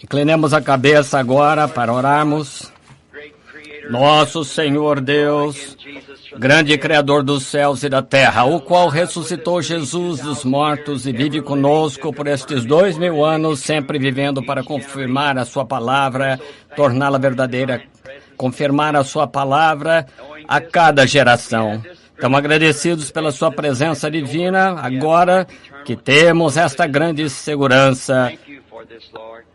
Inclinemos a cabeça agora para orarmos. Nosso Senhor Deus, grande Criador dos céus e da terra, o qual ressuscitou Jesus dos mortos e vive conosco por estes 2000 anos, sempre vivendo para confirmar a sua palavra, torná-la verdadeira, confirmar a sua palavra a cada geração. Estamos agradecidos pela sua presença divina, agora que temos esta grande segurança.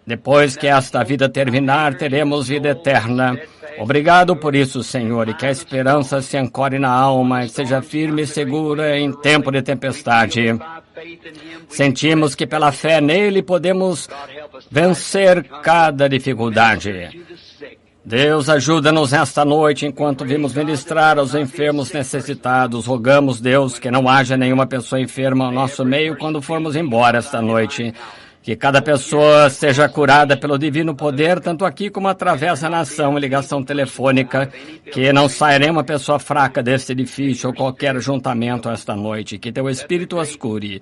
Depois que esta vida terminar, teremos vida eterna. Obrigado por isso, Senhor, e que a esperança se ancore na alma e seja firme e segura em tempo de tempestade. Sentimos que pela fé nele podemos vencer cada dificuldade. Deus, ajuda-nos nesta noite enquanto vimos ministrar aos enfermos necessitados. Rogamos, Deus, que não haja nenhuma pessoa enferma ao nosso meio quando formos embora esta noite. Que cada pessoa seja curada pelo divino poder, tanto aqui como através da nação e ligação telefônica. Que não saia nenhuma pessoa fraca deste edifício ou qualquer ajuntamento esta noite. Que teu Espírito as cure.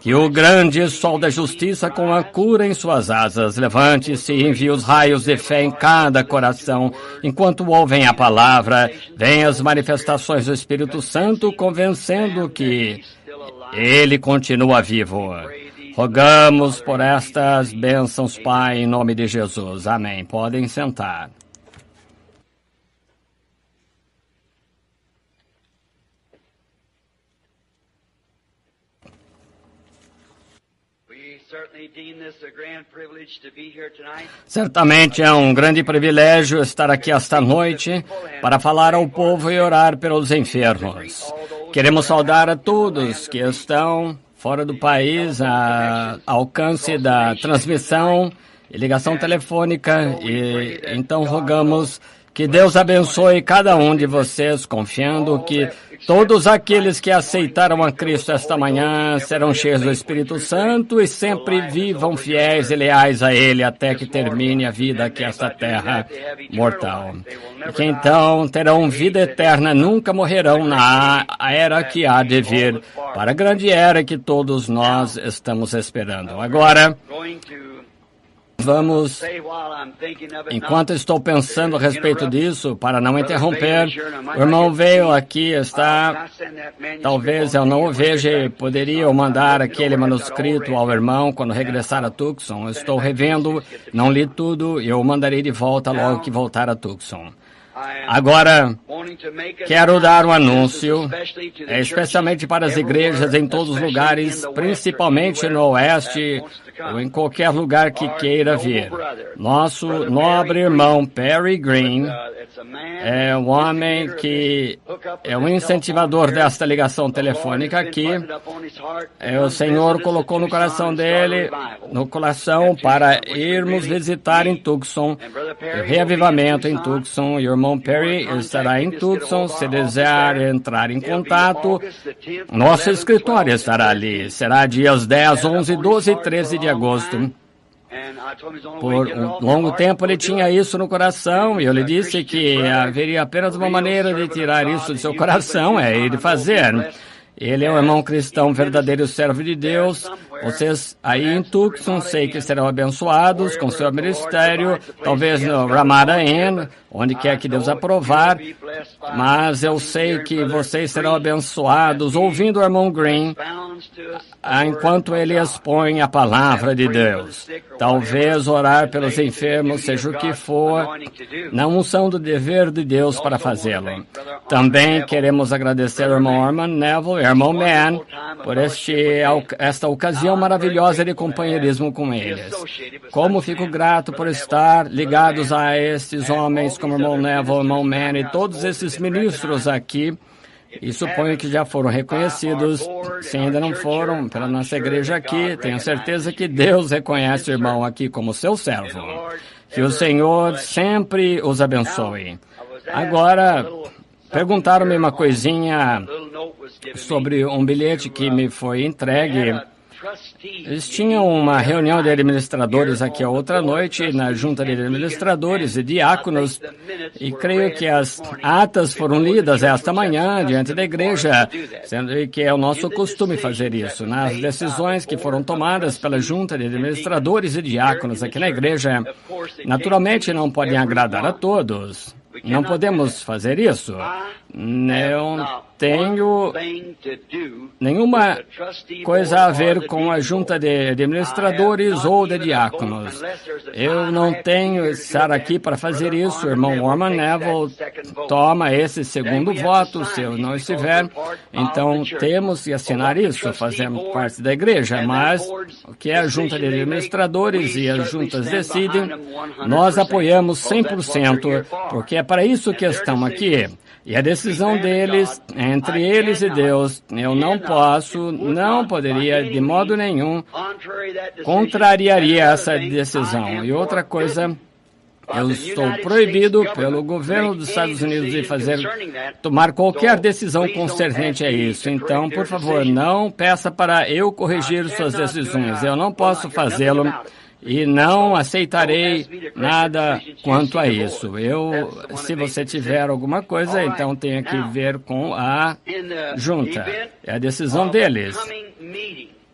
Que o grande sol da justiça com a cura em suas asas levante-se e envie os raios de fé em cada coração. Enquanto ouvem a palavra, venham as manifestações do Espírito Santo convencendo que ele continua vivo. Rogamos por estas bênçãos, Pai, em nome de Jesus. Amém. Podem sentar. Certamente é um grande privilégio estar aqui esta noite para falar ao povo e orar pelos enfermos. Queremos saudar a todos que estão fora do país, a alcance da transmissão e ligação telefônica. E então rogamos que Deus abençoe cada um de vocês, confiando que todos aqueles que aceitaram a Cristo esta manhã serão cheios do Espírito Santo e sempre vivam fiéis e leais a Ele até que termine a vida aqui esta terra mortal. E que então terão vida eterna, nunca morrerão na era que há de vir, para a grande era que todos nós estamos esperando. Agora, vamos, enquanto estou pensando a respeito disso, para não interromper, o irmão veio aqui, talvez eu não o veja, poderia mandar aquele manuscrito ao irmão quando regressar a Tucson. Eu estou revendo, não li tudo, e eu mandarei de volta logo que voltar a Tucson. Agora, quero dar um anúncio, especialmente para as igrejas em todos os lugares, principalmente no Oeste, ou em qualquer lugar que queira vir. Nosso nobre irmão Perry Green é um homem que é um incentivador desta ligação telefônica aqui. O Senhor colocou no coração dele, para irmos visitar em Tucson, o reavivamento em Tucson, e o irmão Perry estará em Tucson. Se desejar entrar em contato, nosso escritório estará ali. Será dias 10, 11, 12 e 13 de agosto. Por um longo tempo ele tinha isso no coração, e eu lhe disse que haveria apenas uma maneira de tirar isso do seu coração, é ele fazer. Ele é um irmão cristão, verdadeiro servo de Deus. Vocês aí em Tucson, sei que serão abençoados com seu ministério, talvez no Ramada Inn, onde quer que Deus aprovar, mas eu sei que vocês serão abençoados ouvindo o irmão Green enquanto ele expõe a palavra de Deus. Talvez orar pelos enfermos, seja o que for, na unção do dever de Deus para fazê-lo. Também queremos agradecer ao irmão Armand Neville e ao irmão Man por esta ocasião maravilhosa de companheirismo com eles. Como fico grato por estar ligados a estes homens como o irmão Neville, o irmão Man e todos esses ministros aqui. E suponho que já foram reconhecidos. Se ainda não foram, pela nossa igreja aqui, tenho certeza que Deus reconhece o irmão aqui como seu servo. Que o Senhor sempre os abençoe. Agora, perguntaram-me uma coisinha sobre um bilhete que me foi entregue. Eles tinham uma reunião de administradores aqui a outra noite, na junta de administradores e diáconos, e creio que as atas foram lidas esta manhã diante da igreja, sendo que é o nosso costume fazer isso. Nas decisões que foram tomadas pela junta de administradores e diáconos aqui na igreja, naturalmente não podem agradar a todos. Não podemos fazer isso. Não tenho nenhuma coisa a ver com a junta de administradores ou de diáconos. Eu não tenho que estar aqui para fazer isso. O irmão Orman Neville toma esse segundo voto. Se eu não estiver, então temos que assinar isso. Fazemos parte da igreja, mas o que a junta de administradores e as juntas decidem, nós apoiamos 100%, porque é para isso que estamos aqui. E a decisão deles, entre eles e Deus, eu não poderia, de modo nenhum, contrariaria essa decisão. E outra coisa, eu estou proibido pelo governo dos Estados Unidos de tomar qualquer decisão concernente a isso. Então, por favor, não peça para eu corrigir suas decisões. Eu não posso fazê-lo. E não aceitarei nada quanto a isso. Se você tiver alguma coisa, então tenha que ver com a junta. É a decisão deles.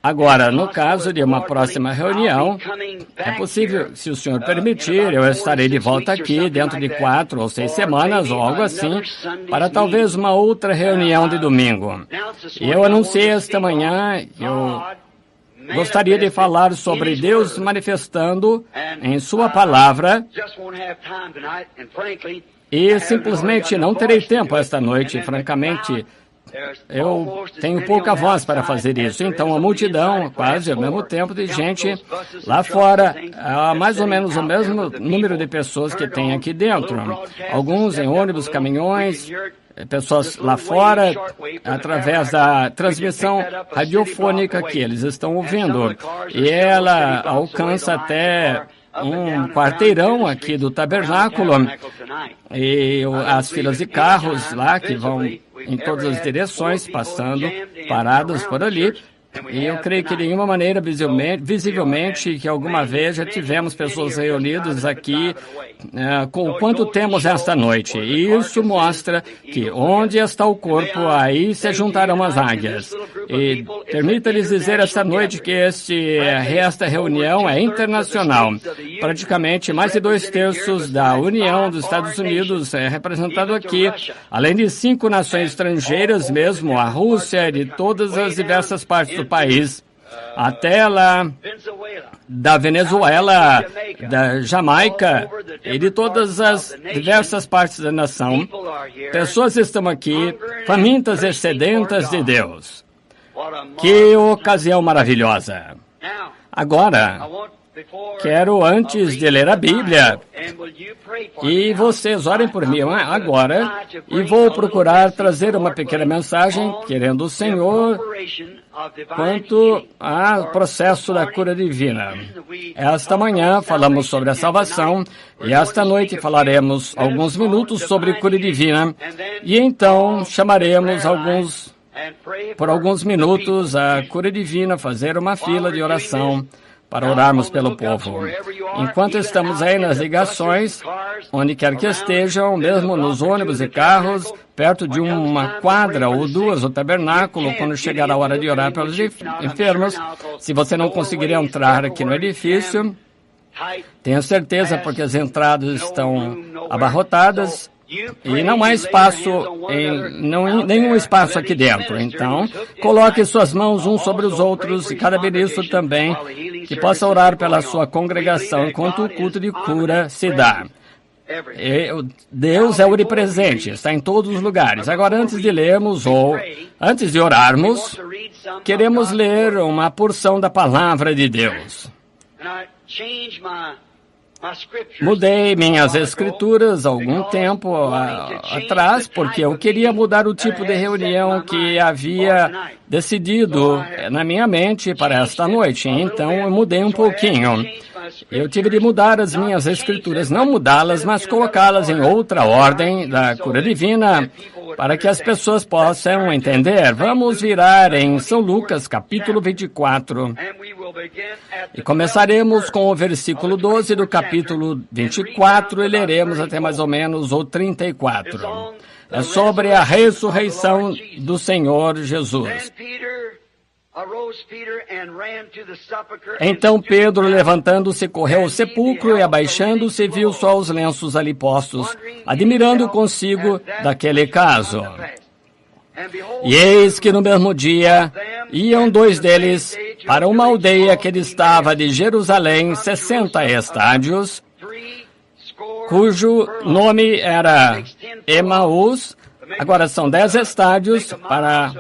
Agora, no caso de uma próxima reunião, é possível, se o senhor permitir, eu estarei de volta aqui dentro de 4 ou 6 semanas, ou algo assim, para talvez uma outra reunião de domingo. E eu anunciei esta manhã, gostaria de falar sobre Deus manifestando em sua palavra e simplesmente não terei tempo esta noite, francamente. Eu tenho pouca voz para fazer isso. Então, a multidão, quase ao mesmo tempo de gente lá fora, há mais ou menos o mesmo número de pessoas que tem aqui dentro. Alguns em ônibus, caminhões, pessoas lá fora, através da transmissão radiofônica que eles estão ouvindo. E ela alcança até um quarteirão aqui do tabernáculo. E as filas de carros lá que vão em todas as direções, passando, paradas por ali. E eu creio que de nenhuma maneira, visivelmente, que alguma vez já tivemos pessoas reunidas aqui com quanto temos esta noite. E isso mostra que onde está o corpo, aí se juntarão as águias. E permita-lhes dizer esta noite que esta reunião é internacional. Praticamente mais de 2/3 da União dos Estados Unidos é representado aqui, além de 5 nações estrangeiras, mesmo a Rússia e de todas as diversas partes do país, até lá da Venezuela, da Jamaica e de todas as diversas partes da nação. Pessoas estão aqui famintas e sedentas de Deus. Que ocasião maravilhosa! Agora, quero, antes de ler a Bíblia, e vocês orem por mim agora, e vou procurar trazer uma pequena mensagem, querendo o Senhor, quanto ao processo da cura divina. Esta manhã falamos sobre a salvação, e esta noite falaremos alguns minutos sobre cura divina, e então chamaremos por alguns minutos a cura divina, fazer uma fila de oração, para orarmos pelo povo. Enquanto estamos aí nas ligações, onde quer que estejam, mesmo nos ônibus e carros, perto de uma quadra ou 2, o tabernáculo, quando chegar a hora de orar pelos enfermos, se você não conseguir entrar aqui no edifício, tenha certeza, porque as entradas estão abarrotadas, e não há espaço, nenhum espaço aqui dentro. Então, coloque suas mãos uns sobre os outros, e cada ministro também, que possa orar pela sua congregação enquanto o culto de cura se dá. Deus é onipresente, está em todos os lugares. Agora, antes de lermos ou antes de orarmos, queremos ler uma porção da palavra de Deus. Mudei minhas escrituras algum tempo atrás, porque eu queria mudar o tipo de reunião que havia decidido na minha mente para esta noite. Então, eu mudei um pouquinho. Eu tive de mudar as minhas escrituras, não mudá-las, mas colocá-las em outra ordem da cura divina, para que as pessoas possam entender. Vamos virar em São Lucas, capítulo 24. E começaremos com o versículo 12 do capítulo 24 e leremos até mais ou menos o 34. É sobre a ressurreição do Senhor Jesus. Então Pedro, levantando-se, correu ao sepulcro e, abaixando-se, viu só os lenços ali postos, admirando consigo daquele caso. E eis que no mesmo dia iam dois deles para uma aldeia que distava de Jerusalém 60 estádios, cujo nome era Emaús. Agora são 10 estádios para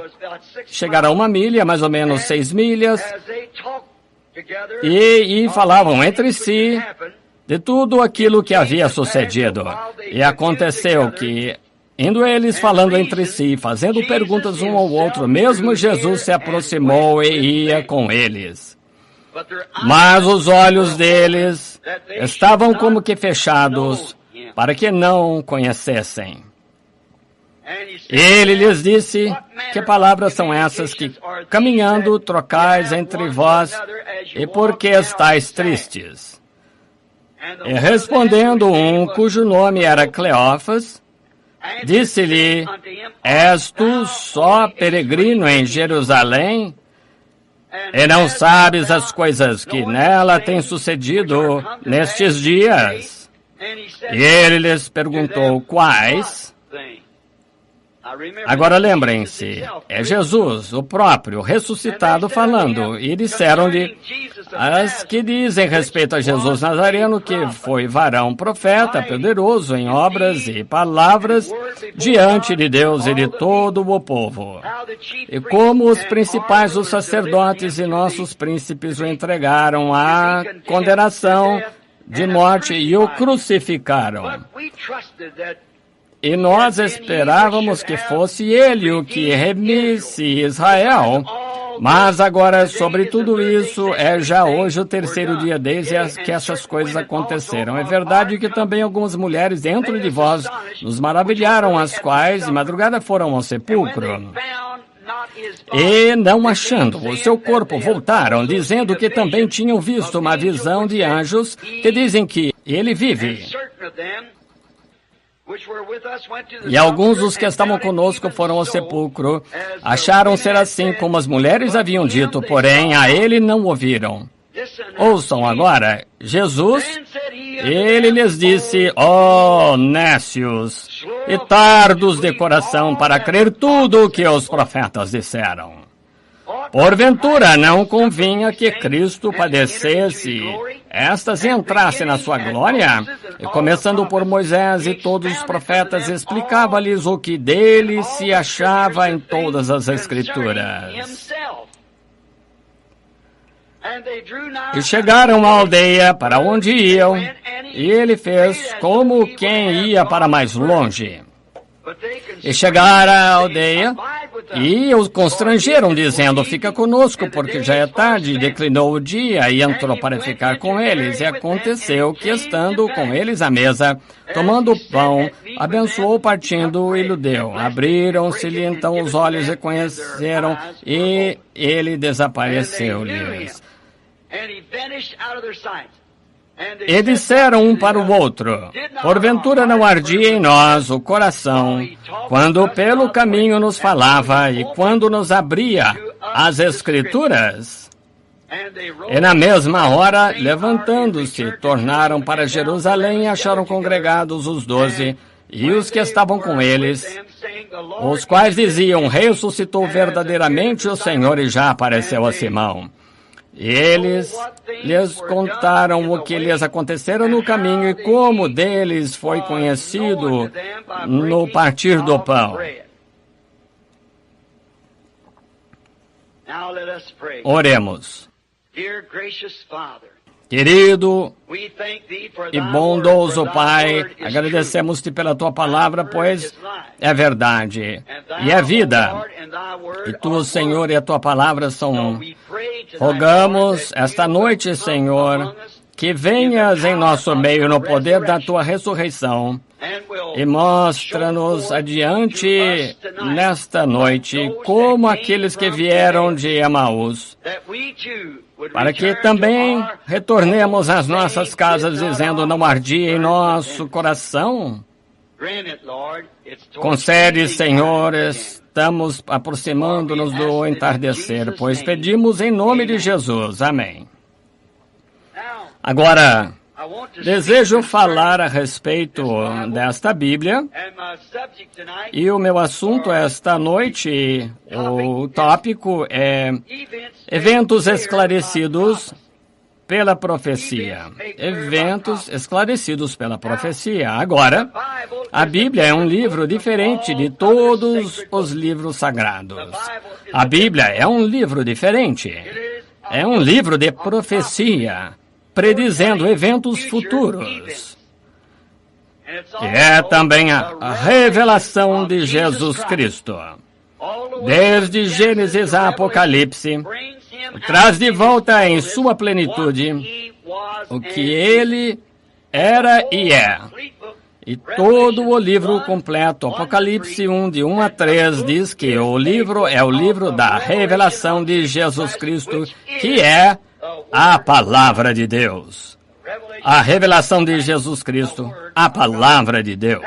chegar a 1 milha, mais ou menos 6 milhas, e falavam entre si de tudo aquilo que havia sucedido. E aconteceu que, indo eles falando entre si, fazendo perguntas um ao outro, mesmo Jesus se aproximou e ia com eles. Mas os olhos deles estavam como que fechados, para que não o conhecessem. Ele lhes disse: que palavras são essas que, caminhando, trocais entre vós, e por que estáis tristes? E respondendo um, cujo nome era Cleófas, disse-lhe: és tu só peregrino em Jerusalém, e não sabes as coisas que nela têm sucedido nestes dias? E ele lhes perguntou: quais? Agora lembrem-se, é Jesus, o próprio, ressuscitado, falando. E disseram-lhe as que dizem respeito a Jesus Nazareno, que foi varão profeta, poderoso em obras e palavras, diante de Deus e de todo o povo. E como os principais, os sacerdotes e nossos príncipes o entregaram à condenação de morte e o crucificaram. E nós esperávamos que fosse ele o que remisse Israel. Mas agora, sobre tudo isso, é já hoje o terceiro dia desde que essas coisas aconteceram. É verdade que também algumas mulheres dentro de vós nos maravilharam, as quais de madrugada foram ao sepulcro. E, não achando o seu corpo, voltaram, dizendo que também tinham visto uma visão de anjos que dizem que ele vive. E alguns dos que estavam conosco foram ao sepulcro, acharam ser assim como as mulheres haviam dito, porém a ele não ouviram. Ouçam agora, Jesus, ele lhes disse: ó nécios e tardos de coração para crer tudo o que os profetas disseram. Porventura não convinha que Cristo padecesse, estas entrasse na sua glória? E começando por Moisés e todos os profetas, explicava-lhes o que dele se achava em todas as Escrituras. E chegaram à aldeia para onde iam, e ele fez como quem ia para mais longe. E chegaram à aldeia e os constrangeram, dizendo: fica conosco, porque já é tarde. E declinou o dia e entrou para ficar com eles. E aconteceu que, estando com eles à mesa, tomando o pão, abençoou partindo e lhe deu. Abriram-se-lhe então os olhos e conheceram, e ele desapareceu-lhes. E disseram um para o outro: porventura não ardia em nós o coração, quando pelo caminho nos falava e quando nos abria as Escrituras? E na mesma hora, levantando-se, tornaram para Jerusalém e acharam congregados os 12 e os que estavam com eles, os quais diziam: ressuscitou verdadeiramente o Senhor e já apareceu a Simão. E eles lhes contaram o que lhes acontecera no caminho e como deles foi conhecido no partir do pão. Oremos. Querido e bondoso Pai, agradecemos-te pela tua palavra, pois é verdade e é vida. E tu, Senhor, e a tua palavra são. Rogamos esta noite, Senhor, que venhas em nosso meio no poder da tua ressurreição e mostra-nos adiante nesta noite como aqueles que vieram de Emaús, para que também retornemos às nossas casas dizendo, não ardia em nosso coração? Concede, Senhor, estamos aproximando-nos do entardecer, pois pedimos em nome de Jesus. Amém. Agora, desejo falar a respeito desta Bíblia, e o meu assunto esta noite, o tópico é eventos esclarecidos pela profecia. Eventos esclarecidos pela profecia. Agora, a Bíblia é um livro diferente de todos os livros sagrados. A Bíblia é um livro diferente. É um livro de profecia, predizendo eventos futuros. E é também a revelação de Jesus Cristo. Desde Gênesis a Apocalipse, traz de volta em sua plenitude o que ele era e é. E todo o livro completo, Apocalipse 1, de 1 a 3, diz que o livro é o livro da revelação de Jesus Cristo, que é a palavra de Deus. A revelação de Jesus Cristo, a palavra de Deus.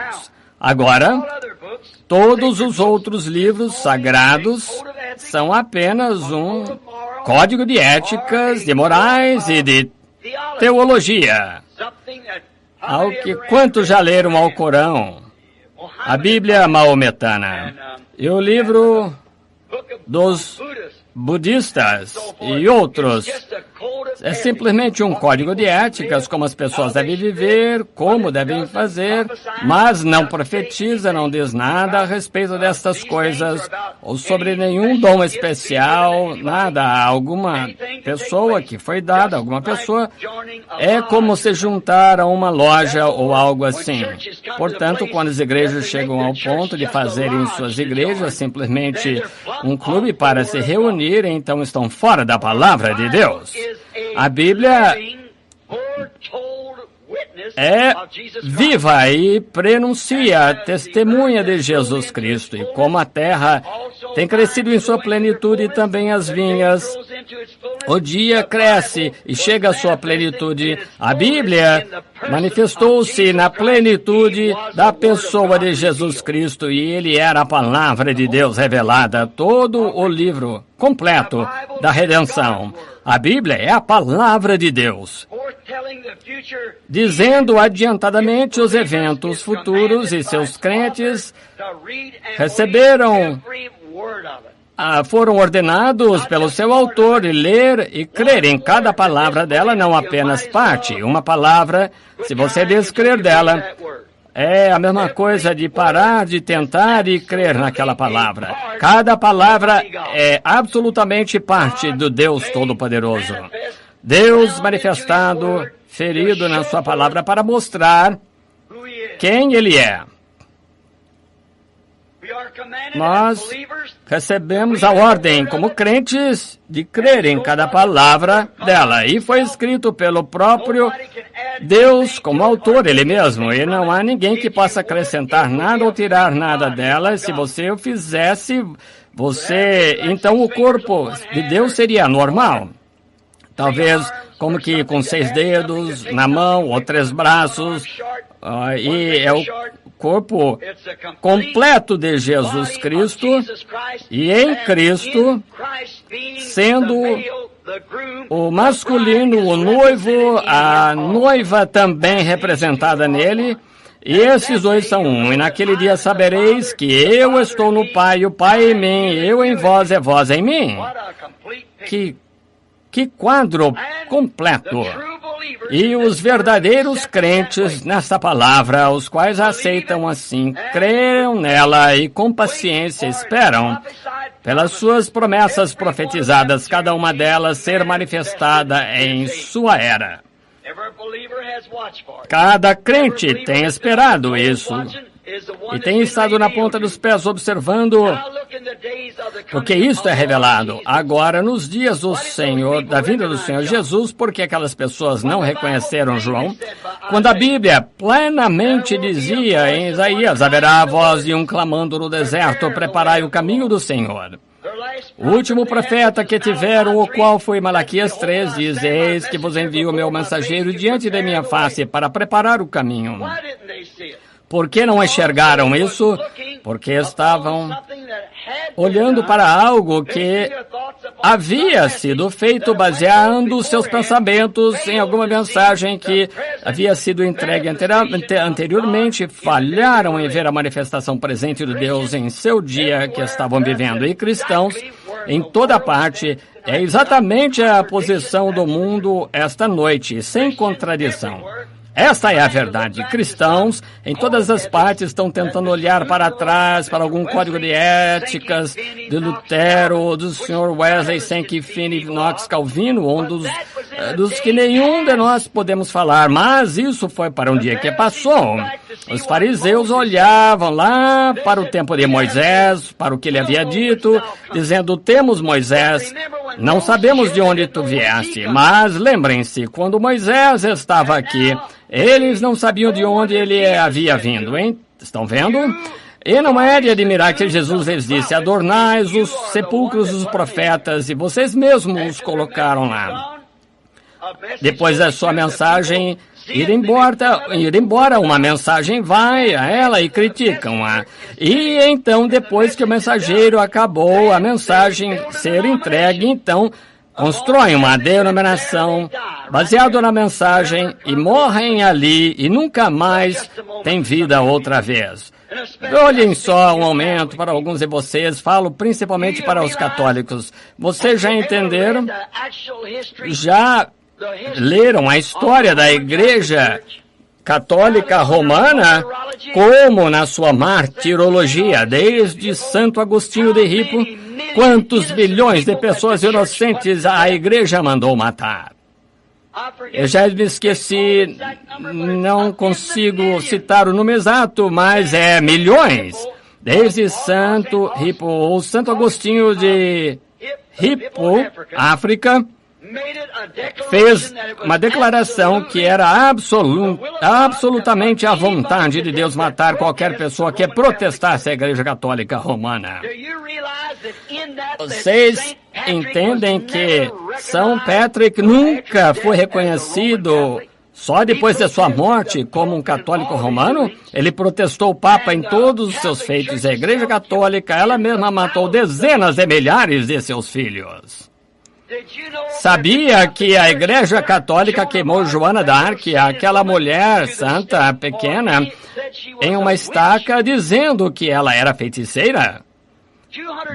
Agora, todos os outros livros sagrados são apenas um código de éticas, de morais e de teologia. Ao que quantos já leram ao Corão, a Bíblia maometana e o livro dos budistas e outros. É simplesmente um código de éticas, como as pessoas devem viver, como devem fazer, mas não profetiza, não diz nada a respeito destas coisas, ou sobre nenhum dom especial, nada. Alguma pessoa que foi dada, alguma pessoa, é como se juntar a uma loja ou algo assim. Portanto, quando as igrejas chegam ao ponto de fazerem suas igrejas simplesmente um clube para se reunir, então estão fora da palavra de Deus. A Bíblia é viva e prenuncia a testemunha de Jesus Cristo. E como a terra tem crescido em sua plenitude, também as vinhas, o dia cresce e chega à sua plenitude. A Bíblia manifestou-se na plenitude da pessoa de Jesus Cristo, e ele era a palavra de Deus revelada, todo o livro completo da redenção. A Bíblia é a palavra de Deus, dizendo adiantadamente os eventos futuros, e seus crentes receberam, foram ordenados pelo seu autor de ler e crer em cada palavra dela, não apenas parte. Uma palavra, se você descrer dela, é a mesma coisa de parar de tentar e crer naquela palavra. Cada palavra é absolutamente parte do Deus Todo-Poderoso. Deus manifestado, ferido na sua palavra para mostrar quem Ele é. Nós recebemos a ordem, como crentes, de crer em cada palavra dela. E foi escrito pelo próprio Deus como autor, Ele mesmo. E não há ninguém que possa acrescentar nada ou tirar nada dela. Se você o fizesse, então o corpo de Deus seria normal. Talvez como que com 6 dedos na mão ou 3 braços. E é o corpo completo de Jesus Cristo, e em Cristo, sendo o masculino, o noivo, a noiva também representada nele, e esses dois são um. E naquele dia sabereis que eu estou no Pai, o Pai em mim, eu em vós e vós em mim. Que quadro completo! E os verdadeiros crentes nesta palavra, os quais aceitam assim, creram nela e com paciência esperam pelas suas promessas profetizadas, cada uma delas ser manifestada em sua era. Cada crente tem esperado isso e tem estado na ponta dos pés observando, porque isto é revelado agora nos dias do Senhor, da vinda do Senhor Jesus, porque aquelas pessoas não reconheceram João, quando a Bíblia plenamente dizia em Isaías, haverá a voz de um clamando no deserto, preparai o caminho do Senhor. O último profeta que tiveram, o qual foi Malaquias 3, diz: eis que vos envio o meu mensageiro diante da minha face para preparar o caminho. Por que não enxergaram isso? Porque estavam olhando para algo que havia sido feito baseando seus pensamentos em alguma mensagem que havia sido entregue anteriormente. Falharam em ver a manifestação presente de Deus em seu dia que estavam vivendo. E cristãos, em toda parte, é exatamente a posição do mundo esta noite, sem contradição. Esta é a verdade. Cristãos, em todas as partes, estão tentando olhar para trás, para algum código de éticas de Lutero, do Sr. Wesley, Sankey, Finney, Knox, Calvino, um dos que nenhum de nós podemos falar. Mas isso foi para um dia que passou. Os fariseus olhavam lá para o tempo de Moisés, para o que ele havia dito, dizendo: temos Moisés, não sabemos de onde tu vieste. Mas lembrem-se, quando Moisés estava aqui, eles não sabiam de onde ele havia vindo, hein? Estão vendo? E não é de admirar que Jesus lhes disse: adornais os sepulcros dos profetas, e vocês mesmos os colocaram lá. Depois da sua mensagem ir embora, uma mensagem vai a ela e criticam-a. E então, depois que o mensageiro acabou, a mensagem ser entregue, então constroem uma denominação baseada na mensagem e morrem ali e nunca mais têm vida outra vez. Olhem só um momento para alguns de vocês, falo principalmente para os católicos. Vocês já entenderam? Já leram a história da Igreja Católica Romana, como na sua martirologia, desde Santo Agostinho de Hippo, quantos bilhões de pessoas inocentes a Igreja mandou matar? Eu já me esqueci, não consigo citar o número exato, mas é milhões. Desde Santo Hippo, ou Santo Agostinho de Hippo, África, fez uma declaração que era absolutamente à vontade de Deus matar qualquer pessoa que protestasse a Igreja Católica Romana. Vocês entendem que São Patrick nunca foi reconhecido só depois de sua morte como um católico romano? Ele protestou o Papa em todos os seus feitos. A Igreja Católica, ela mesma matou dezenas de milhares de seus filhos. Sabia que a Igreja Católica queimou Joana d'Arc, aquela mulher santa pequena, em uma estaca, dizendo que ela era feiticeira?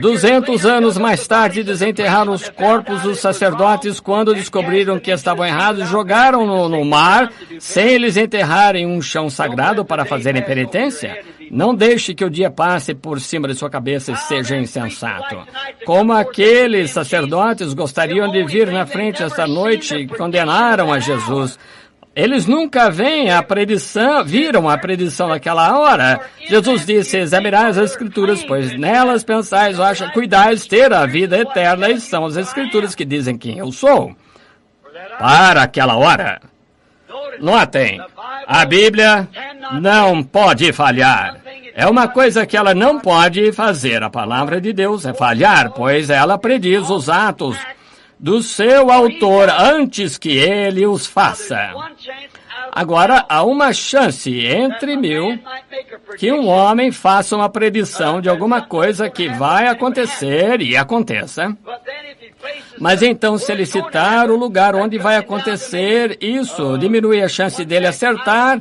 200 anos mais tarde, desenterraram os corpos dos sacerdotes quando descobriram que estavam errados, jogaram no mar, sem eles enterrarem um chão sagrado para fazerem penitência? Não deixe que o dia passe por cima de sua cabeça e seja insensato. Como aqueles sacerdotes gostariam de vir na frente esta noite e condenaram a Jesus. Eles nunca viram a predição naquela hora. Jesus disse: examinai as Escrituras, pois nelas pensais, cuidais ter a vida eterna, e são as Escrituras que dizem quem eu sou. Para aquela hora. Notem, a Bíblia não pode falhar. É uma coisa que ela não pode fazer. A palavra de Deus é falhar, pois ela prediz os atos do seu autor antes que ele os faça. Agora, há uma chance entre 1000 que um homem faça uma predição de alguma coisa que vai acontecer e aconteça. Mas então, se ele citar o lugar onde vai acontecer, isso diminui a chance dele acertar.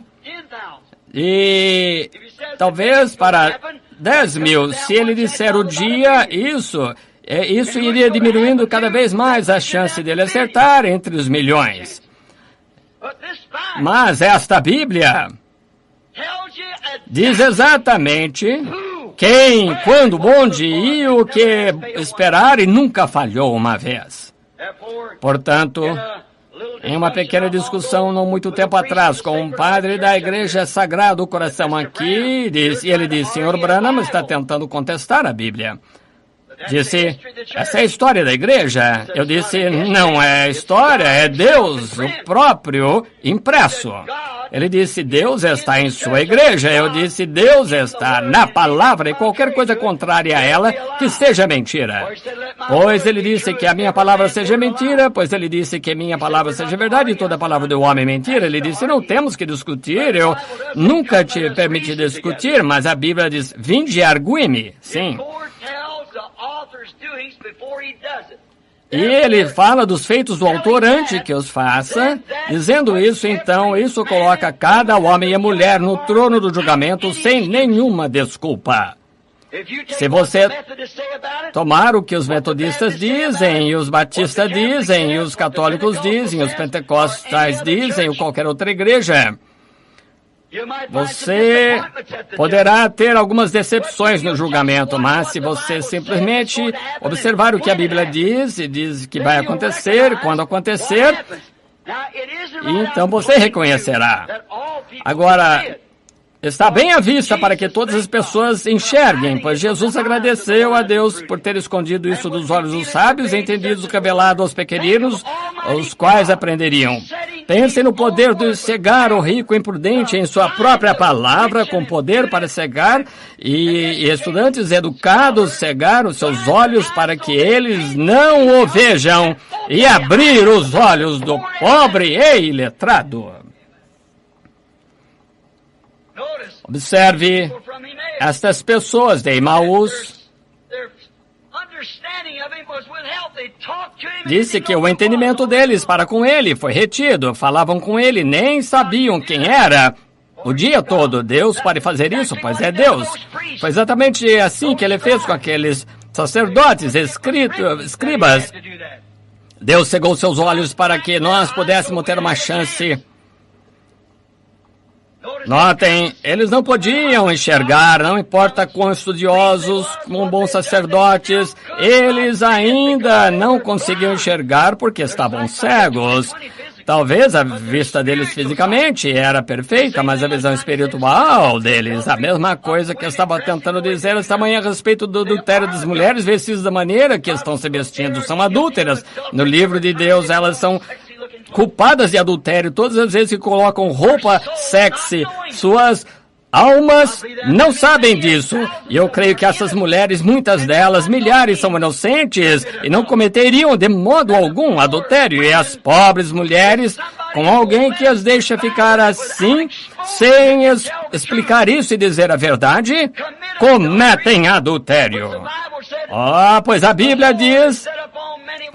E talvez para 10.000, se ele disser o dia, isso iria diminuindo cada vez mais a chance dele acertar entre os milhões. Mas esta Bíblia diz exatamente quem, quando, onde e o que esperar, e nunca falhou uma vez. Portanto, em uma pequena discussão não muito tempo atrás com um padre da Igreja Sagrada do Coração aqui, ele disse: Sr. Branham está tentando contestar a Bíblia. Disse, essa é a história da igreja. Eu disse, não é história, é Deus, o próprio impresso. Ele disse, Deus está em sua igreja. Eu disse, Deus está na palavra e qualquer coisa contrária a ela que seja mentira. Pois ele disse que a minha palavra seja mentira, pois ele disse que a minha palavra seja verdade e toda palavra do homem é mentira. Ele disse, não temos que discutir, eu nunca te permiti discutir, mas a Bíblia diz, vinde e argui-me. Sim. E ele fala dos feitos do autor antes que os faça, dizendo isso, então, isso coloca cada homem e mulher no trono do julgamento sem nenhuma desculpa. Se você tomar o que os metodistas dizem, e os batistas dizem, e os católicos dizem, os pentecostais dizem, ou qualquer outra igreja, você poderá ter algumas decepções no julgamento, mas se você simplesmente observar o que a Bíblia diz, e diz que vai acontecer, quando acontecer, então você reconhecerá. Agora, está bem à vista para que todas as pessoas enxerguem, pois Jesus agradeceu a Deus por ter escondido isso dos olhos dos sábios e entendido revelado aos pequeninos, os quais aprenderiam. Pense no poder de cegar o rico imprudente em sua própria palavra, com poder para cegar, e estudantes educados cegar os seus olhos para que eles não o vejam, e abrir os olhos do pobre e iletrado. Observe estas pessoas de Emaús. Disse que o entendimento deles para com ele foi retido. Falavam com ele, nem sabiam quem era. O dia todo, Deus pode fazer isso, pois é Deus. Foi exatamente assim que ele fez com aqueles sacerdotes, escribas. Deus cegou seus olhos para que nós pudéssemos ter uma chance. Notem, eles não podiam enxergar, não importa quão estudiosos, quão bons sacerdotes, eles ainda não conseguiam enxergar porque estavam cegos. Talvez a vista deles fisicamente era perfeita, mas a visão espiritual deles, a mesma coisa que eu estava tentando dizer esta manhã a respeito do adultério das mulheres vestidas da maneira que estão se vestindo, são adúlteras. No livro de Deus, elas são culpadas de adultério todas as vezes que colocam roupa sexy. Suas almas não sabem disso. E eu creio que essas mulheres, muitas delas, milhares, são inocentes e não cometeriam de modo algum adultério. E as pobres mulheres, com alguém que as deixa ficar assim, sem explicar isso e dizer a verdade, cometem adultério. Pois a Bíblia diz,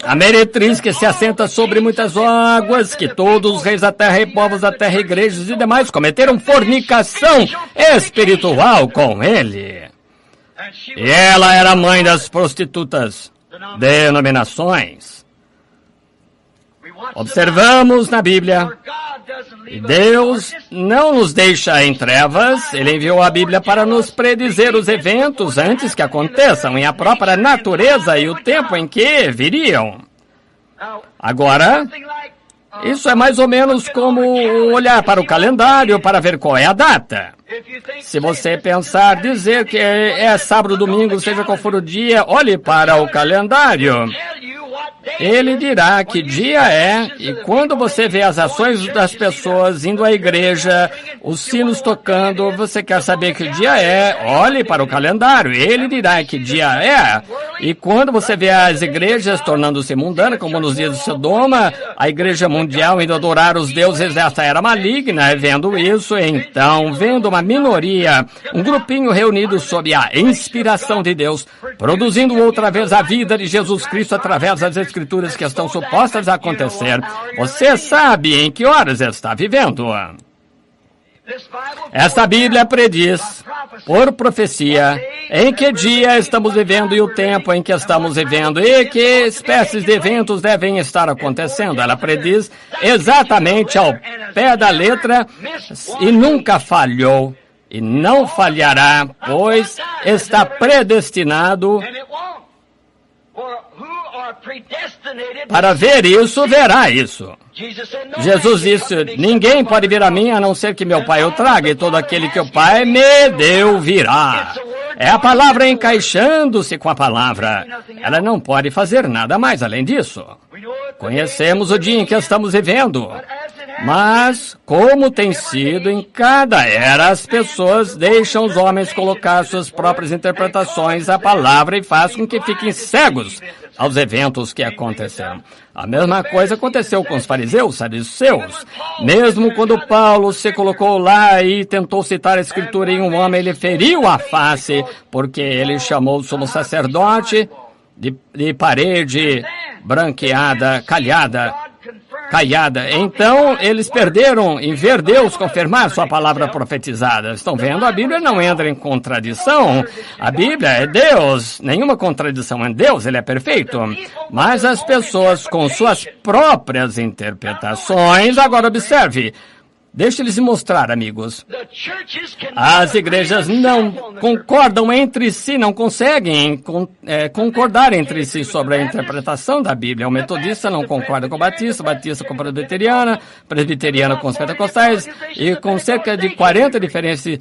a meretriz que se assenta sobre muitas águas, que todos os reis da terra e povos da terra, igrejas e demais cometeram fornicação espiritual com ele. E ela era mãe das prostitutas, denominações. Observamos na Bíblia, e Deus não nos deixa em trevas, Ele enviou a Bíblia para nos predizer os eventos antes que aconteçam, e a própria natureza e o tempo em que viriam. Agora, isso é mais ou menos como olhar para o calendário para ver qual é a data. Se você pensar, dizer que é sábado, domingo, seja qual for o dia, olhe para o calendário. Ele dirá que dia é, e quando você vê as ações das pessoas indo à igreja, os sinos tocando, você quer saber que dia é, olhe para o calendário, ele dirá que dia é. E quando você vê as igrejas tornando-se mundanas, como nos dias de Sodoma, a igreja mundial indo adorar os deuses dessa era maligna, e vendo isso, então, vendo uma minoria, um grupinho reunido sob a inspiração de Deus, produzindo outra vez a vida de Jesus Cristo através das Escrituras que estão supostas a acontecer. Você sabe em que horas está vivendo. Esta Bíblia prediz, por profecia, em que dia estamos vivendo e o tempo em que estamos vivendo e que espécies de eventos devem estar acontecendo. Ela prediz exatamente ao pé da letra e nunca falhou e não falhará, pois está predestinado. Para ver isso, verá isso. Jesus disse, ninguém pode vir a mim a não ser que meu Pai o traga, e todo aquele que o Pai me deu virá. É a palavra encaixando-se com a palavra. Ela não pode fazer nada mais além disso. Conhecemos o dia em que estamos vivendo. Mas, como tem sido em cada era, as pessoas deixam os homens colocar suas próprias interpretações à palavra e faz com que fiquem cegos aos eventos que aconteceram. A mesma coisa aconteceu com os fariseus, saduceus. Mesmo quando Paulo se colocou lá e tentou citar a escritura em um homem, ele feriu a face, porque ele chamou o sumo sacerdote de parede branqueada, caiada. Então, eles perderam em ver Deus confirmar sua palavra profetizada. Estão vendo? A Bíblia não entra em contradição. A Bíblia é Deus. Nenhuma contradição em Deus. Ele é perfeito. Mas as pessoas, com suas próprias interpretações... Agora, observe. Deixa eles mostrar, amigos. As igrejas não concordam entre si, não conseguem concordar entre si sobre a interpretação da Bíblia. O metodista não concorda com o batista, o batista com a presbiteriana, presbiteriana com os pentecostais, e com cerca de 40 diferentes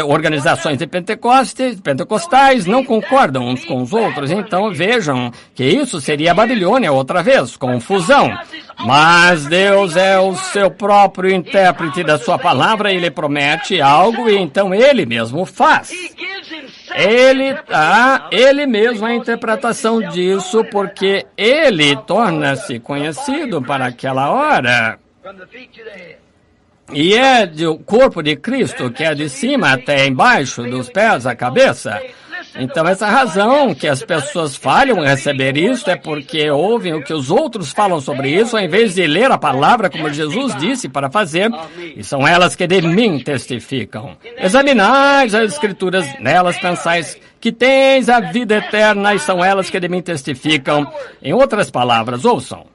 organizações de pentecostais não concordam uns com os outros. Então vejam que isso seria a Babilônia outra vez, confusão. Mas Deus é o seu próprio intérprete da sua palavra, ele promete algo e então ele mesmo faz. Ele dá ele mesmo a interpretação disso, porque ele torna-se conhecido para aquela hora. E é do corpo de Cristo, que é de cima até embaixo, dos pés à cabeça. Então, essa razão que as pessoas falham em receber isso é porque ouvem o que os outros falam sobre isso, ao invés de ler a palavra, como Jesus disse para fazer, e são elas que de mim testificam. Examinais as Escrituras, nelas pensais que tens a vida eterna, e são elas que de mim testificam. Em outras palavras, ouçam.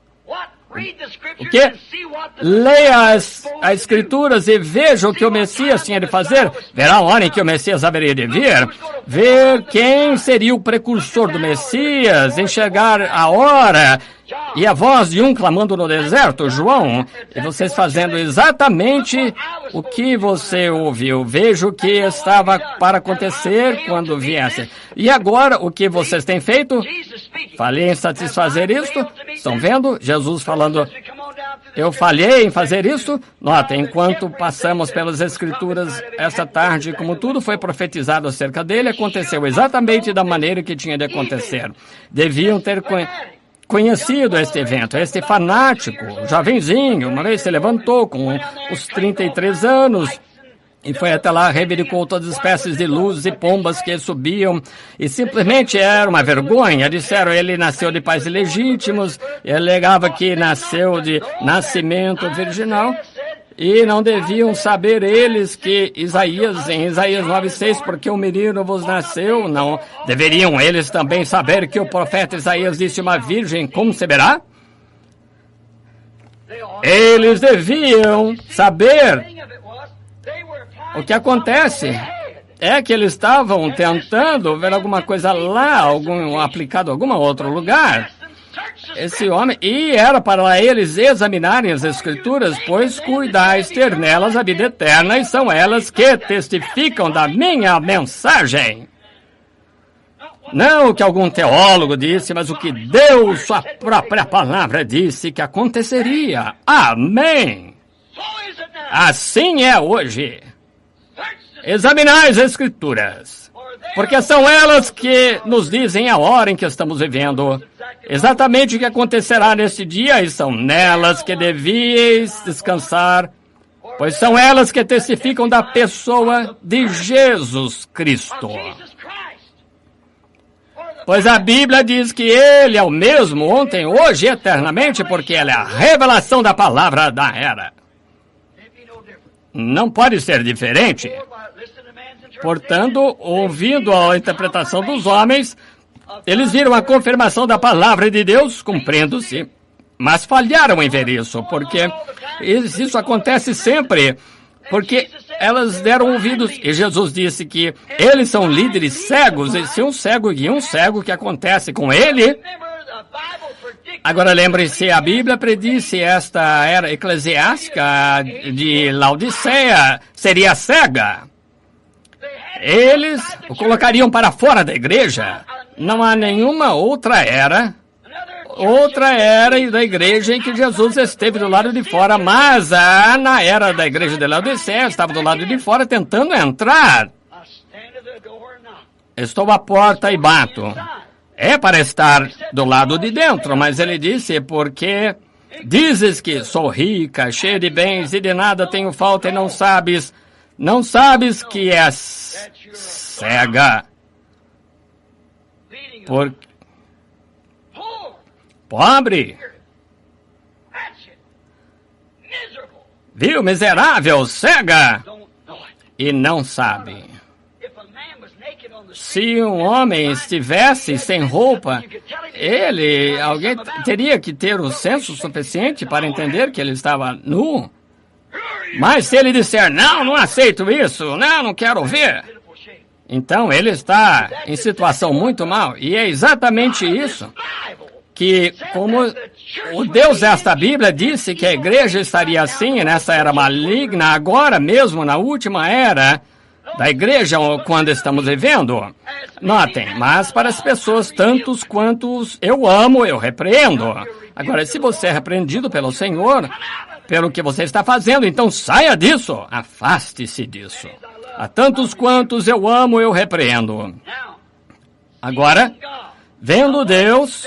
O quê? Leia as Escrituras e veja o que o Messias tinha de fazer. Verá a hora em que o Messias haveria de vir. Ver quem seria o precursor do Messias. Enxergar a hora e a voz de um clamando no deserto, João. E vocês fazendo exatamente o que você ouviu. Veja o que estava para acontecer quando viesse. E agora, o que vocês têm feito? Falhei em satisfazer isto? Estão vendo? Jesus falando, eu falhei em fazer isso? Nota, enquanto passamos pelas Escrituras essa tarde, como tudo foi profetizado acerca dele, aconteceu exatamente da maneira que tinha de acontecer. Deviam ter conhecido este evento. Este fanático, jovenzinho, uma vez se levantou com os 33 anos, e foi até lá, reivindicou todas as espécies de luzes e pombas que subiam, e simplesmente era uma vergonha. Disseram ele nasceu de pais ilegítimos, e alegava que nasceu de nascimento virginal, e não deviam saber eles que em Isaías 9:6, porque um menino vos nasceu, não deveriam eles também saber que o profeta Isaías disse uma virgem conceberá? Eles deviam saber. O que acontece é que eles estavam tentando ver alguma coisa lá, aplicado em algum outro lugar. Esse homem, e era para eles examinarem as Escrituras, pois cuidais ter nelas a vida eterna, e são elas que testificam da minha mensagem. Não o que algum teólogo disse, mas o que Deus, sua própria palavra, disse que aconteceria. Amém. Assim é hoje. Examinai as Escrituras, porque são elas que nos dizem a hora em que estamos vivendo, exatamente o que acontecerá neste dia, e são nelas que devíeis descansar, pois são elas que testificam da pessoa de Jesus Cristo. Pois a Bíblia diz que Ele é o mesmo ontem, hoje e eternamente, porque Ele é a revelação da palavra da era. Não pode ser diferente. Portanto, ouvindo a interpretação dos homens, eles viram a confirmação da palavra de Deus cumprindo-se, mas falharam em ver isso, porque isso acontece sempre, porque elas deram ouvidos, e Jesus disse que eles são líderes cegos, e se um cego guia um cego, o que acontece com ele? Agora lembre-se, a Bíblia predisse esta era eclesiástica de Laodiceia seria cega. eles o colocariam para fora da igreja. Não há nenhuma outra era da igreja em que Jesus esteve do lado de fora, mas na era da igreja de Laodiceia, estava do lado de fora tentando entrar. Estou à porta e bato. É para estar do lado de dentro, mas ele disse, porque dizes que sou rica, cheia de bens e de nada tenho falta e não sabes que és cega. Pobre, viu, miserável, cega, e não sabe. Se um homem estivesse sem roupa, alguém teria que ter o senso suficiente para entender que ele estava nu. Mas se ele disser, não aceito isso, não quero ver, então ele está em situação muito mal. E é exatamente isso que, como o Deus desta Bíblia disse que a igreja estaria assim nessa era maligna, agora mesmo na última era da igreja, quando estamos vivendo. Notem, mas para as pessoas, tantos quantos eu amo, eu repreendo. Agora, se você é repreendido pelo Senhor, pelo que você está fazendo, então saia disso, afaste-se disso. A tantos quantos eu amo, eu repreendo. Agora, vendo Deus...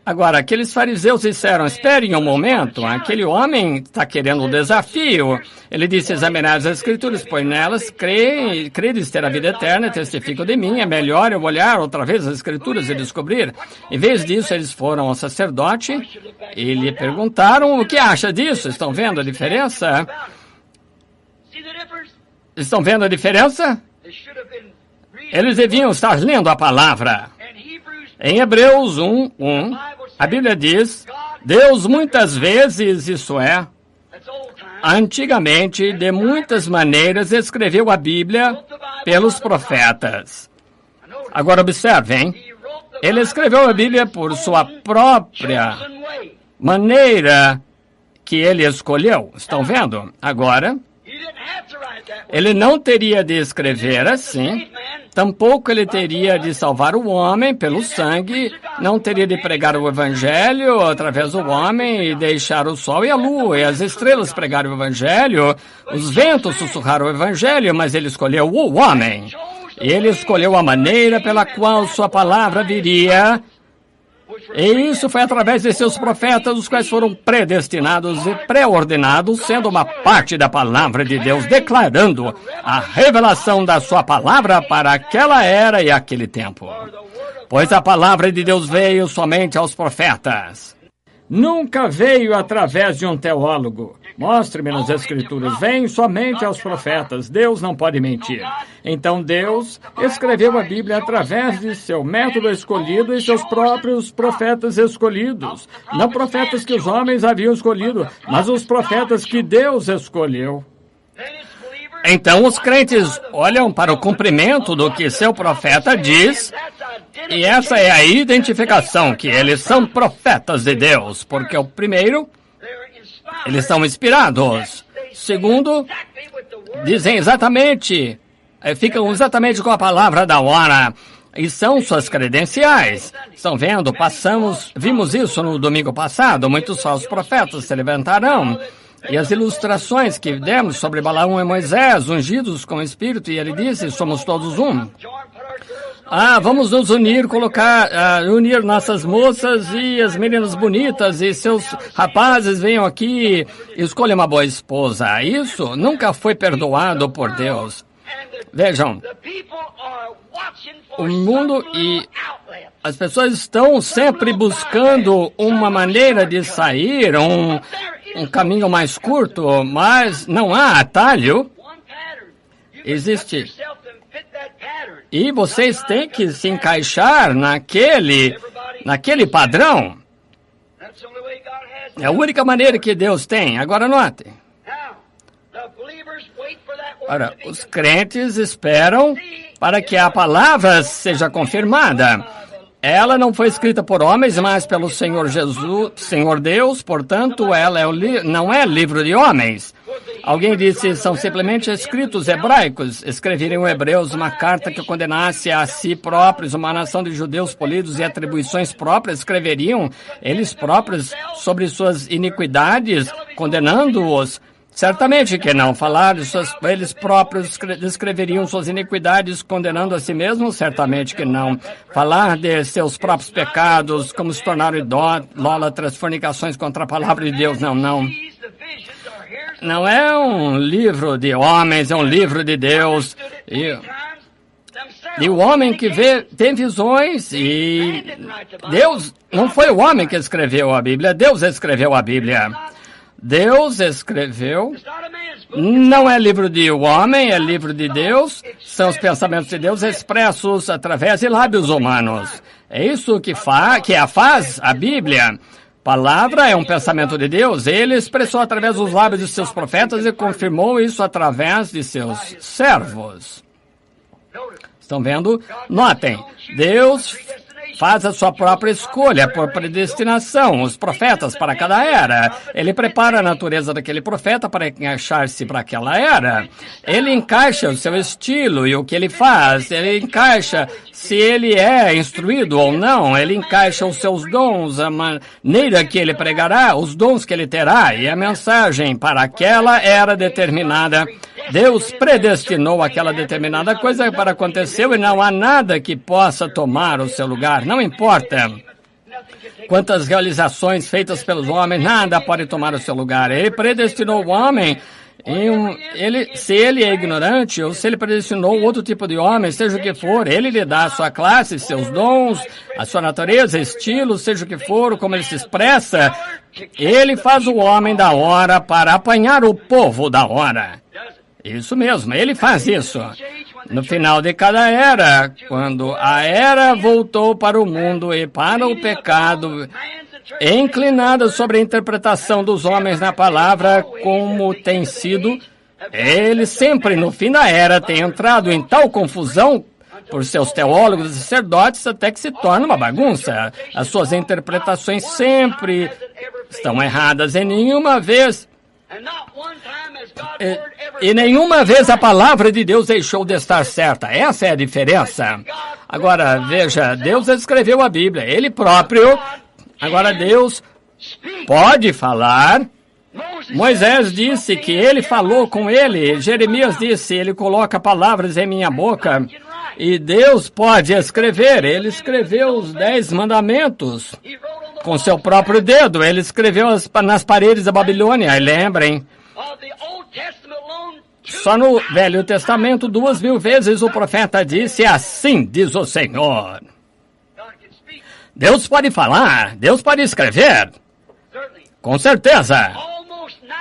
Agora, aqueles fariseus disseram, esperem um momento, aquele homem está querendo um desafio. Ele disse, examinar as escrituras, pois nelas credes ter a vida eterna, testificam de mim, é melhor eu olhar outra vez as escrituras e descobrir. Em vez disso, eles foram ao sacerdote e lhe perguntaram, o que acha disso? Estão vendo a diferença? Estão vendo a diferença? Eles deviam estar lendo a palavra. Em Hebreus 1:1, a Bíblia diz, Deus muitas vezes, isso é, antigamente, de muitas maneiras, escreveu a Bíblia pelos profetas. Agora observem, ele escreveu a Bíblia por sua própria maneira que ele escolheu. Estão vendo? Agora, ele não teria de escrever assim, tampouco ele teria de salvar o homem pelo sangue, não teria de pregar o evangelho através do homem e deixar o sol e a lua e as estrelas pregarem o evangelho, os ventos sussurrar o evangelho, mas ele escolheu o homem. E ele escolheu a maneira pela qual sua palavra viria. E isso foi através de seus profetas, os quais foram predestinados e pré-ordenados, sendo uma parte da palavra de Deus, declarando a revelação da sua palavra para aquela era e aquele tempo. Pois a palavra de Deus veio somente aos profetas. Nunca veio através de um teólogo. Mostre-me nas Escrituras. Vem somente aos profetas. Deus não pode mentir. Então Deus escreveu a Bíblia através de seu método escolhido e seus próprios profetas escolhidos. Não profetas que os homens haviam escolhido, mas os profetas que Deus escolheu. Então os crentes olham para o cumprimento do que seu profeta diz, e essa é a identificação que eles são profetas de Deus, porque o primeiro, eles são inspirados. Segundo, dizem exatamente, ficam exatamente com a palavra da hora, e são suas credenciais. Estão vendo? Vimos isso no domingo passado, muitos falsos profetas se levantarão. E as ilustrações que demos sobre Balaão e Moisés, ungidos com o Espírito, e ele disse, somos todos um. Vamos nos unir, unir nossas moças e as meninas bonitas e seus rapazes venham aqui e escolham uma boa esposa. Isso nunca foi perdoado por Deus. Vejam, o mundo e as pessoas estão sempre buscando uma maneira de sair, um caminho mais curto, mas não há atalho. Existe. E vocês têm que se encaixar naquele padrão. É a única maneira que Deus tem. Agora notem. Ora, os crentes esperam para que a palavra seja confirmada. Ela não foi escrita por homens, mas pelo Senhor Jesus, Senhor Deus, portanto, ela não é livro de homens. Alguém disse, são simplesmente escritos hebraicos. Escreveriam hebreus uma carta que condenasse a si próprios uma nação de judeus polidos e atribuições próprias? Escreveriam eles próprios sobre suas iniquidades, condenando-os? Certamente que não. Falar de eles próprios descreveriam suas iniquidades, condenando a si mesmos? Certamente que não. Falar de seus próprios pecados, como se tornaram idólatras, fornicações contra a palavra de Deus? Não, não. Não é um livro de homens, é um livro de Deus. E o homem que tem visões, e Deus, não foi o homem que escreveu a Bíblia, Deus escreveu a Bíblia. Deus escreveu, não é livro de homem, é livro de Deus, são os pensamentos de Deus expressos através de lábios humanos. É isso que faz a Bíblia. Palavra é um pensamento de Deus, ele expressou através dos lábios de seus profetas e confirmou isso através de seus servos. Estão vendo? Notem, Deus faz a sua própria escolha por predestinação, os profetas para cada era. Ele prepara a natureza daquele profeta para encaixar-se para aquela era. Ele encaixa o seu estilo e o que ele faz. Ele encaixa se ele é instruído ou não. Ele encaixa os seus dons, a maneira que ele pregará, os dons que ele terá e a mensagem para aquela era determinada. Deus predestinou aquela determinada coisa para acontecer e não há nada que possa tomar o seu lugar. Não importa quantas realizações feitas pelos homens, nada pode tomar o seu lugar. Ele predestinou o homem, se ele é ignorante ou se ele predestinou outro tipo de homem, seja o que for, ele lhe dá a sua classe, seus dons, a sua natureza, estilo, seja o que for, como ele se expressa. Ele faz o homem da hora para apanhar o povo da hora. Isso mesmo, ele faz isso. No final de cada era, quando a era voltou para o mundo e para o pecado, inclinada sobre a interpretação dos homens na palavra, como tem sido, ele sempre, no fim da era, tem entrado em tal confusão por seus teólogos e sacerdotes, até que se torna uma bagunça. As suas interpretações sempre estão erradas e nenhuma vez a palavra de Deus deixou de estar certa. Essa é a diferença. Agora, veja, Deus escreveu a Bíblia, ele próprio. Agora, Deus pode falar. Moisés disse que ele falou com ele. Jeremias disse, ele coloca palavras em minha boca. E Deus pode escrever. Ele escreveu os 10 mandamentos com seu próprio dedo. Ele escreveu nas paredes da Babilônia. E lembrem, só no Velho Testamento 2000 vezes o profeta disse, assim diz o Senhor. Deus pode falar, Deus pode escrever. Com certeza.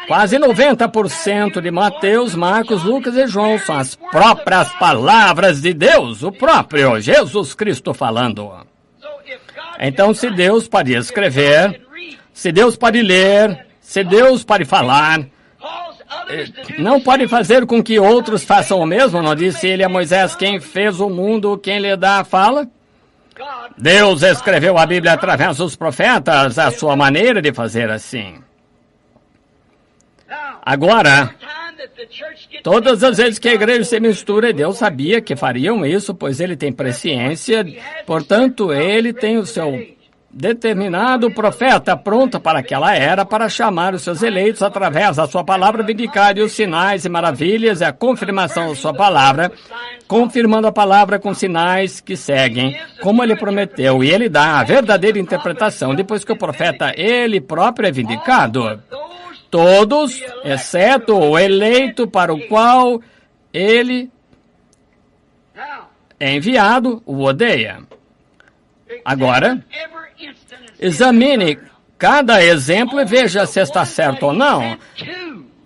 Quase 90% de Mateus, Marcos, Lucas e João são as próprias palavras de Deus, o próprio Jesus Cristo falando. Então, se Deus pode escrever, se Deus pode ler, se Deus pode falar, não pode fazer com que outros façam o mesmo? Não disse ele a Moisés, quem fez o mundo, quem lhe dá a fala? Deus escreveu a Bíblia através dos profetas, a sua maneira de fazer assim. Agora, todas as vezes que a igreja se mistura, Deus sabia que fariam isso, pois ele tem presciência, portanto, ele tem o seu determinado profeta pronto para aquela era, para chamar os seus eleitos através da sua palavra, vindicar os sinais e maravilhas e a confirmação da sua palavra, confirmando a palavra com sinais que seguem, como ele prometeu, e ele dá a verdadeira interpretação depois que o profeta, ele próprio, é vindicado. Todos, exceto o eleito para o qual ele é enviado, o odeia. Agora, examine cada exemplo e veja se está certo ou não.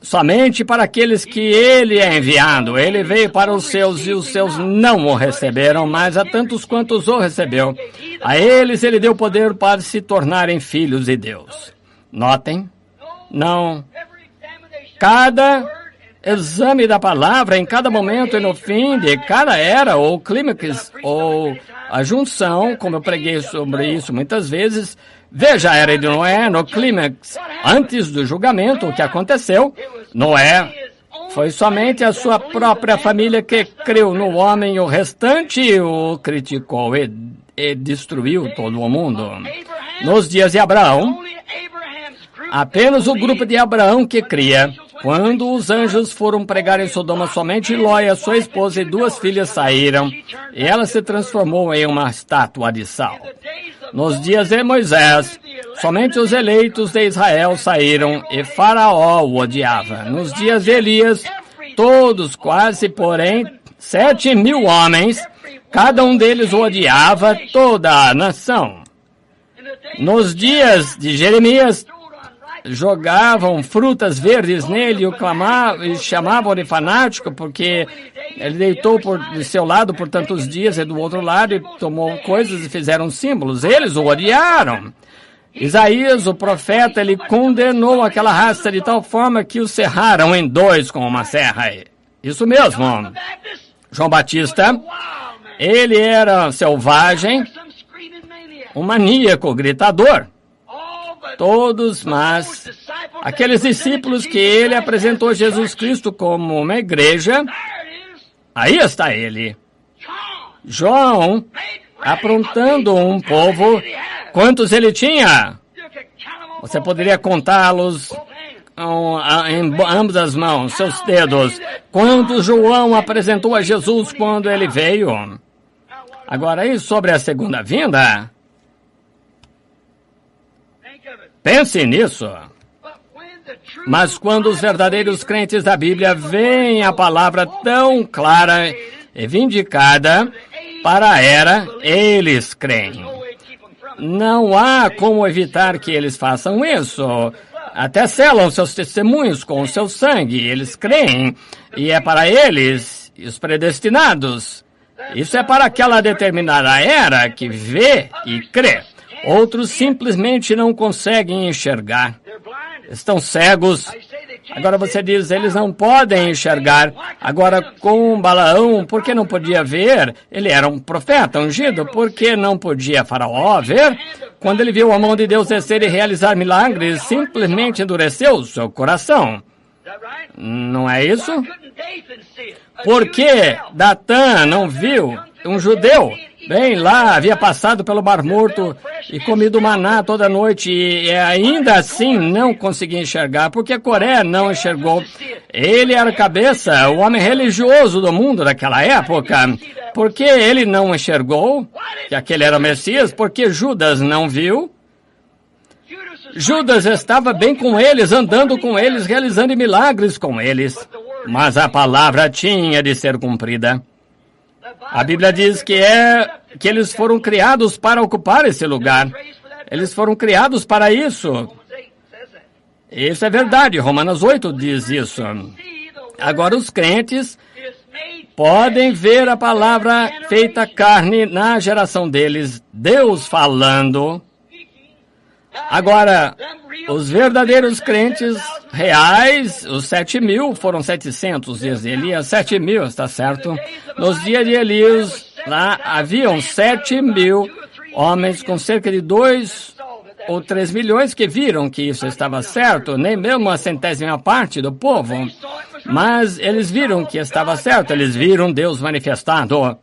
Somente para aqueles que ele é enviado. Ele veio para os seus e os seus não o receberam, mas a tantos quantos o recebeu. A eles ele deu poder para se tornarem filhos de Deus. Notem. Não. Cada exame da palavra, em cada momento e no fim de cada era, ou clímax, ou a junção, como eu preguei sobre isso muitas vezes, veja a era de Noé no clímax, antes do julgamento, o que aconteceu. Noé Foi somente a sua própria família que creu no homem, o restante o criticou e destruiu todo o mundo. Nos dias de Abraão, apenas o grupo de Abraão que cria. Quando os anjos foram pregar em Sodoma, somente Ló e a sua esposa e 2 filhas saíram, e ela se transformou em uma estátua de sal. Nos dias de Moisés, somente os eleitos de Israel saíram, e Faraó o odiava. Nos dias de Elias, todos quase, porém, 7.000 homens, cada um deles o odiava, toda a nação. Nos dias de Jeremias, jogavam frutas verdes nele e chamavam de fanático, porque ele deitou de seu lado por tantos dias e do outro lado e tomou coisas e fizeram símbolos. Eles o odiaram. Isaías, o profeta, ele condenou aquela raça de tal forma que o serraram em 2 com uma serra. Isso mesmo. João Batista, ele era selvagem, um maníaco, gritador. Todos, mas aqueles discípulos que ele apresentou Jesus Cristo como uma igreja, aí está ele. João, aprontando um povo, quantos ele tinha? Você poderia contá-los em ambas as mãos, seus dedos. Quantos João apresentou a Jesus quando ele veio? Agora, e sobre a segunda vinda? Pense nisso. Mas quando os verdadeiros crentes da Bíblia veem a palavra tão clara e vindicada para a era, eles creem. Não há como evitar que eles façam isso. Até selam seus testemunhos com o seu sangue. Eles creem. E é para eles, os predestinados. Isso é para aquela determinada era que vê e crê. Outros simplesmente não conseguem enxergar. Estão cegos. Agora você diz, eles não podem enxergar. Agora com Balaão, por que não podia ver? Ele era um profeta ungido. Por que não podia Faraó ver? Quando ele viu a mão de Deus descer e realizar milagres, simplesmente endureceu o seu coração. Não é isso? Por que Datã não viu um judeu? Bem, lá havia passado pelo Mar Morto e comido maná toda noite e ainda assim não conseguia enxergar, porque Coré não enxergou. Ele era a cabeça, o homem religioso do mundo daquela época. Por que ele não enxergou que aquele era o Messias? Porque Judas não viu. Judas estava bem com eles, andando com eles, realizando milagres com eles. Mas a palavra tinha de ser cumprida. A Bíblia diz que eles foram criados para ocupar esse lugar. Eles foram criados para isso. Isso é verdade. Romanos 8 diz isso. Agora os crentes podem ver a palavra feita carne na geração deles, Deus falando. Agora, os verdadeiros crentes reais, os 7.000, foram 700 dias de Elias, 7.000, está certo? Nos dias de Elias, lá haviam 7.000 homens com cerca de 2 ou 3 milhões que viram que isso estava certo, nem mesmo a 100ª parte do povo. Mas eles viram que estava certo, eles viram Deus manifestado.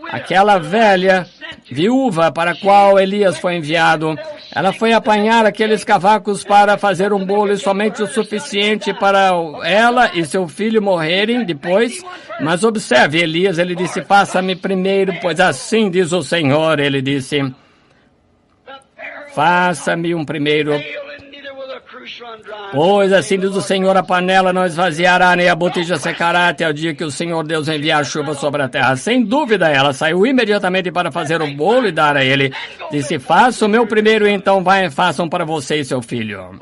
Aquela velha viúva para a qual Elias foi enviado, ela foi apanhar aqueles cavacos para fazer um bolo e somente o suficiente para ela e seu filho morrerem depois. Mas observe, Elias, ele disse, faça-me primeiro, pois assim diz o Senhor. Ele disse, faça-me um primeiro, pois assim diz o Senhor, a panela não esvaziará, nem a botija secará até o dia que o Senhor Deus enviar chuva sobre a terra. Sem dúvida, ela saiu imediatamente para fazer o bolo e dar a ele. Disse, faça o meu primeiro, então vai e façam para você e seu filho.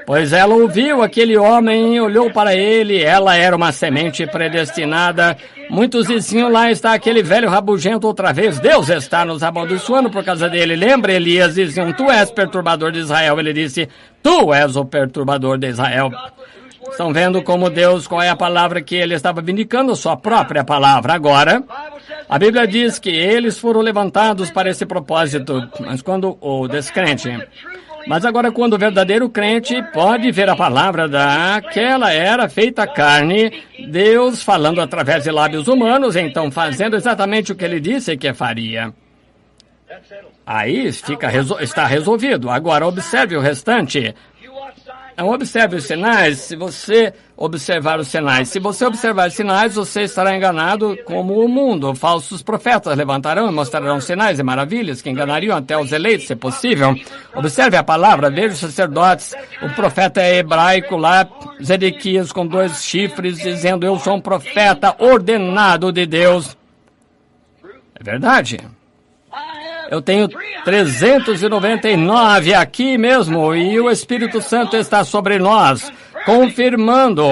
Pois ela ouviu aquele homem e olhou para ele. Ela era uma semente predestinada. Muitos diziam, lá está aquele velho rabugento outra vez. Deus está nos amaldiçoando por causa dele. Lembra, Elias? Diziam, tu és perturbador de Israel. Ele disse, tu és o perturbador de Israel. Estão vendo como Deus, qual é a palavra que ele estava vindicando? Sua própria palavra. Agora, a Bíblia diz que eles foram levantados para esse propósito. Mas quando o descrente Mas agora, quando o verdadeiro crente pode ver a palavra daquela era feita carne, Deus falando através de lábios humanos, então fazendo exatamente o que ele disse que faria. Aí está resolvido. Agora, observe o restante. Não observe os sinais. Se você observar os sinais, os sinais, você estará enganado como o mundo. Falsos profetas levantarão e mostrarão sinais e maravilhas que enganariam até os eleitos, se possível. Observe a palavra, veja os sacerdotes. O profeta hebraico lá, Zedequias, com 2 chifres, dizendo: eu sou um profeta ordenado de Deus. É verdade. Eu tenho 399 aqui mesmo, e o Espírito Santo está sobre nós, confirmando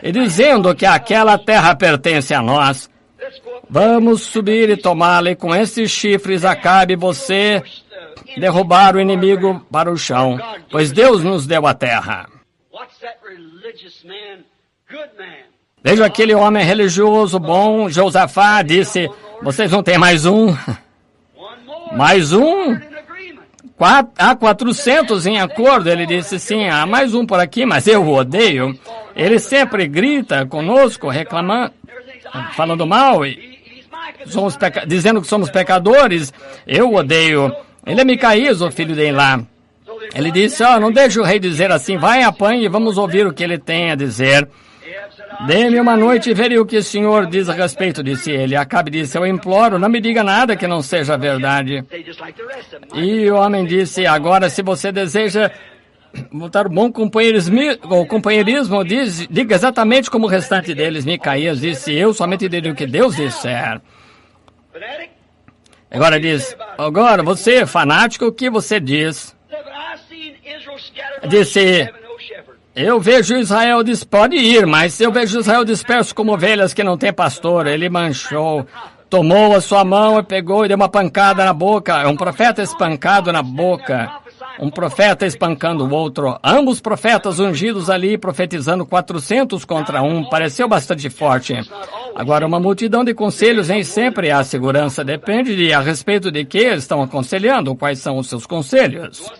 e dizendo que aquela terra pertence a nós. Vamos subir e tomá-la, e com esses chifres acabe você derrubar o inimigo para o chão, pois Deus nos deu a terra. Veja aquele homem religioso bom, Josafá, disse: vocês não têm mais um? Mais um? Há 400 em acordo. Ele disse: sim, há mais um por aqui, mas eu o odeio. Ele sempre grita conosco, reclamando, falando mal, dizendo que somos pecadores. Eu o odeio. Ele é Micaías, o filho de Elá. Ele disse: não deixe o rei dizer assim, vai, apanhe e vamos ouvir o que ele tem a dizer. Dê-me uma noite e verei o que o Senhor diz a respeito, disse ele. Acabe disse: eu imploro, não me diga nada que não seja verdade. E o homem disse: agora, se você deseja voltar o bom companheirismo, diga exatamente como o restante deles. Micaías disse: eu somente direi o que Deus disser. Agora diz: agora, você, fanático, o que você diz? Disse: eu vejo Israel pode ir, mas eu vejo Israel disperso como ovelhas que não tem pastor. Ele manchou, tomou a sua mão e pegou e deu uma pancada na boca. É um profeta espancado na boca. Um profeta espancando o outro. Ambos profetas ungidos ali, profetizando 400 contra 1. Pareceu bastante forte. Agora, uma multidão de conselhos nem sempre há segurança. Depende de a respeito de que estão aconselhando, quais são os seus conselhos.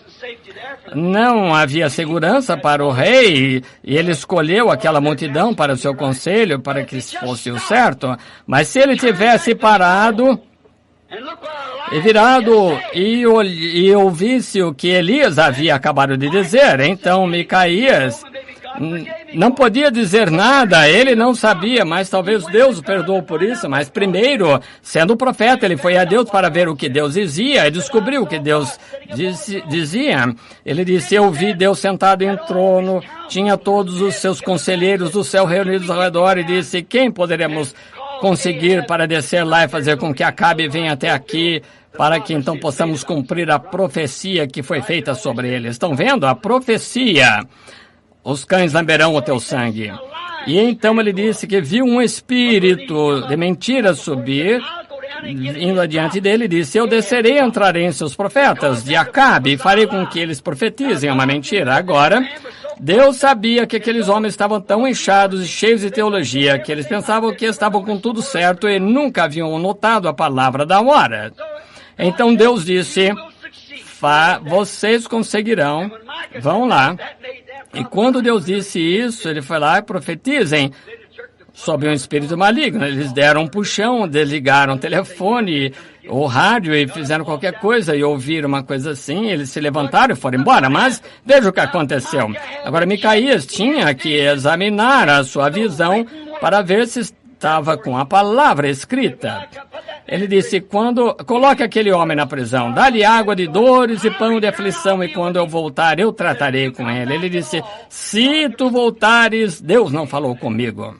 Não havia segurança para o rei, e ele escolheu aquela multidão para o seu conselho, para que fosse o certo. Mas se ele tivesse parado e virado e ouvisse o que Elias havia acabado de dizer, então Micaías não podia dizer nada, ele não sabia, mas talvez Deus o perdoou por isso. Mas primeiro, sendo profeta, ele foi a Deus para ver o que Deus dizia e descobriu o que Deus dizia. Ele disse: eu vi Deus sentado em trono, tinha todos os seus conselheiros do céu reunidos ao redor, e disse: quem poderemos conseguir para descer lá e fazer com que Acabe venha até aqui, para que então possamos cumprir a profecia que foi feita sobre ele. Estão vendo? A profecia. Os cães lamberão o teu sangue. E então ele disse que viu um espírito de mentira subir, indo adiante dele, disse: eu descerei e entrarei em seus profetas de Acabe e farei com que eles profetizem uma mentira. Agora, Deus sabia que aqueles homens estavam tão inchados e cheios de teologia que eles pensavam que estavam com tudo certo e nunca haviam notado a palavra da hora. Então Deus disse: vocês conseguirão, vão lá. E quando Deus disse isso, ele foi lá e profetizem sobre um espírito maligno. Eles deram um puxão, desligaram o telefone, o rádio e fizeram qualquer coisa e ouviram uma coisa assim. Eles se levantaram e foram embora. Mas veja o que aconteceu. Agora Micaías tinha que examinar a sua visão para ver se estava com a palavra escrita. Ele disse: coloque aquele homem na prisão, dá-lhe água de dores e pão de aflição, e quando eu voltar, eu tratarei com ele. Ele disse: se tu voltares, Deus não falou comigo.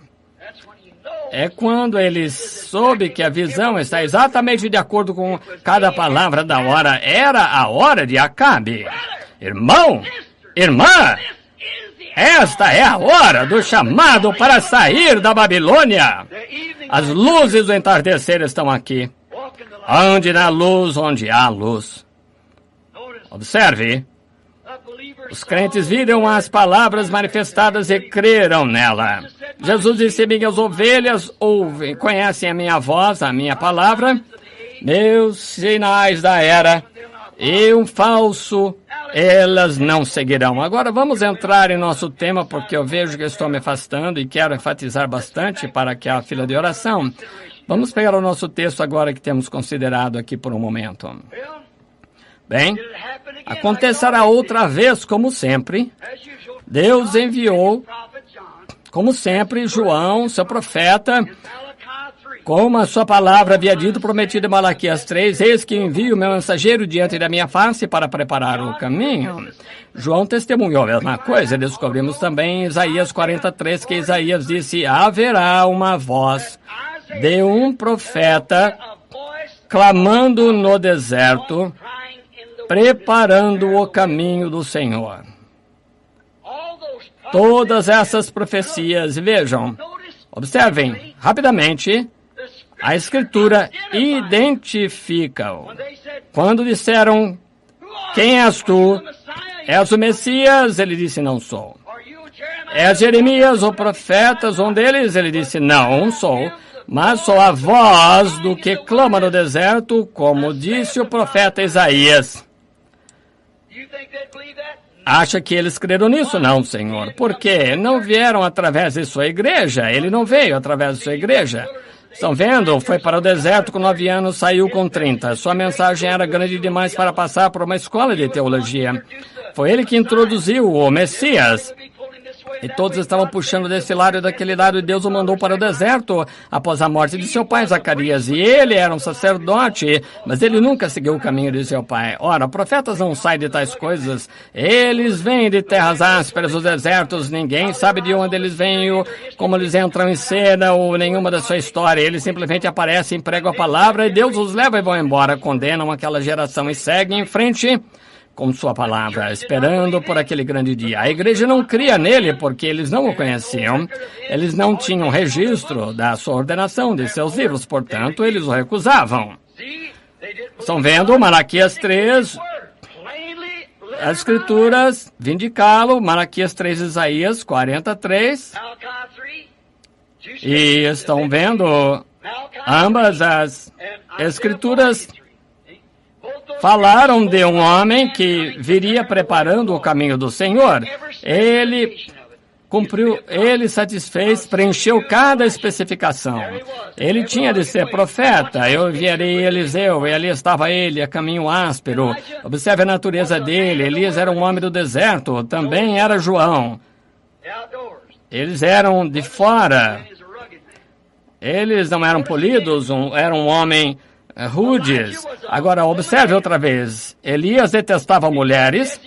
É quando ele soube que a visão está exatamente de acordo com cada palavra da hora. Era a hora de Acabe. Irmão, irmã, esta é a hora do chamado para sair da Babilônia. As luzes do entardecer estão aqui. Ande na luz onde há luz. Observe. Os crentes viram as palavras manifestadas e creram nela. Jesus disse: minhas ovelhas ouvem, conhecem a minha voz, a minha palavra, meus sinais da era, e um falso elas não seguirão. Agora vamos entrar em nosso tema, porque eu vejo que estou me afastando e quero enfatizar bastante para que a fila de oração. Vamos pegar o nosso texto agora que temos considerado aqui por um momento. Bem, acontecerá outra vez, como sempre. Deus enviou, como sempre, João, seu profeta, como a sua palavra havia dito, prometido em Malaquias 3, eis que envio o meu mensageiro diante da minha face para preparar o caminho. João testemunhou a mesma coisa. Descobrimos também em Isaías 43 que Isaías disse, haverá uma voz de um profeta clamando no deserto, preparando o caminho do Senhor. Todas essas profecias, vejam, observem rapidamente, a Escritura identifica-o. Quando disseram, quem és tu? És o Messias? Ele disse, não sou. És Jeremias, o profeta, um deles? Ele disse, não sou, mas sou a voz do que clama no deserto, como disse o profeta Isaías. Acha que eles creram nisso? Não, Senhor. Por quê? Não vieram através de sua igreja. Ele não veio através de sua igreja. Estão vendo? Foi para o deserto com 9 anos, saiu com 30. Sua mensagem era grande demais para passar por uma escola de teologia. Foi ele que introduziu o Messias. E todos estavam puxando desse lado e daquele lado, e Deus o mandou para o deserto após a morte de seu pai, Zacarias. E ele era um sacerdote, mas ele nunca seguiu o caminho de seu pai. Ora, profetas não saem de tais coisas. Eles vêm de terras ásperas, os desertos. Ninguém sabe de onde eles vêm, como eles entram em cena, ou nenhuma da sua história. Eles simplesmente aparecem, pregam a palavra, e Deus os leva e vão embora. Condenam aquela geração e seguem em frente com sua palavra, esperando por aquele grande dia. A igreja não cria nele porque eles não o conheciam. Eles não tinham registro da sua ordenação, de seus livros, portanto, eles o recusavam. Estão vendo Malaquias 3, as Escrituras vindicá-lo, Malaquias 3, Isaías 43, e estão vendo ambas as Escrituras falaram de um homem que viria preparando o caminho do Senhor. Ele cumpriu, ele satisfez, preencheu cada especificação. Ele tinha de ser profeta. Eu enviarei Eliseu, e ali estava ele, a caminho áspero. Observe a natureza dele. Elias era um homem do deserto, também era João. Eles eram de fora. Eles não eram polidos, era um homem rudes. Agora, observe outra vez. Elias detestava mulheres.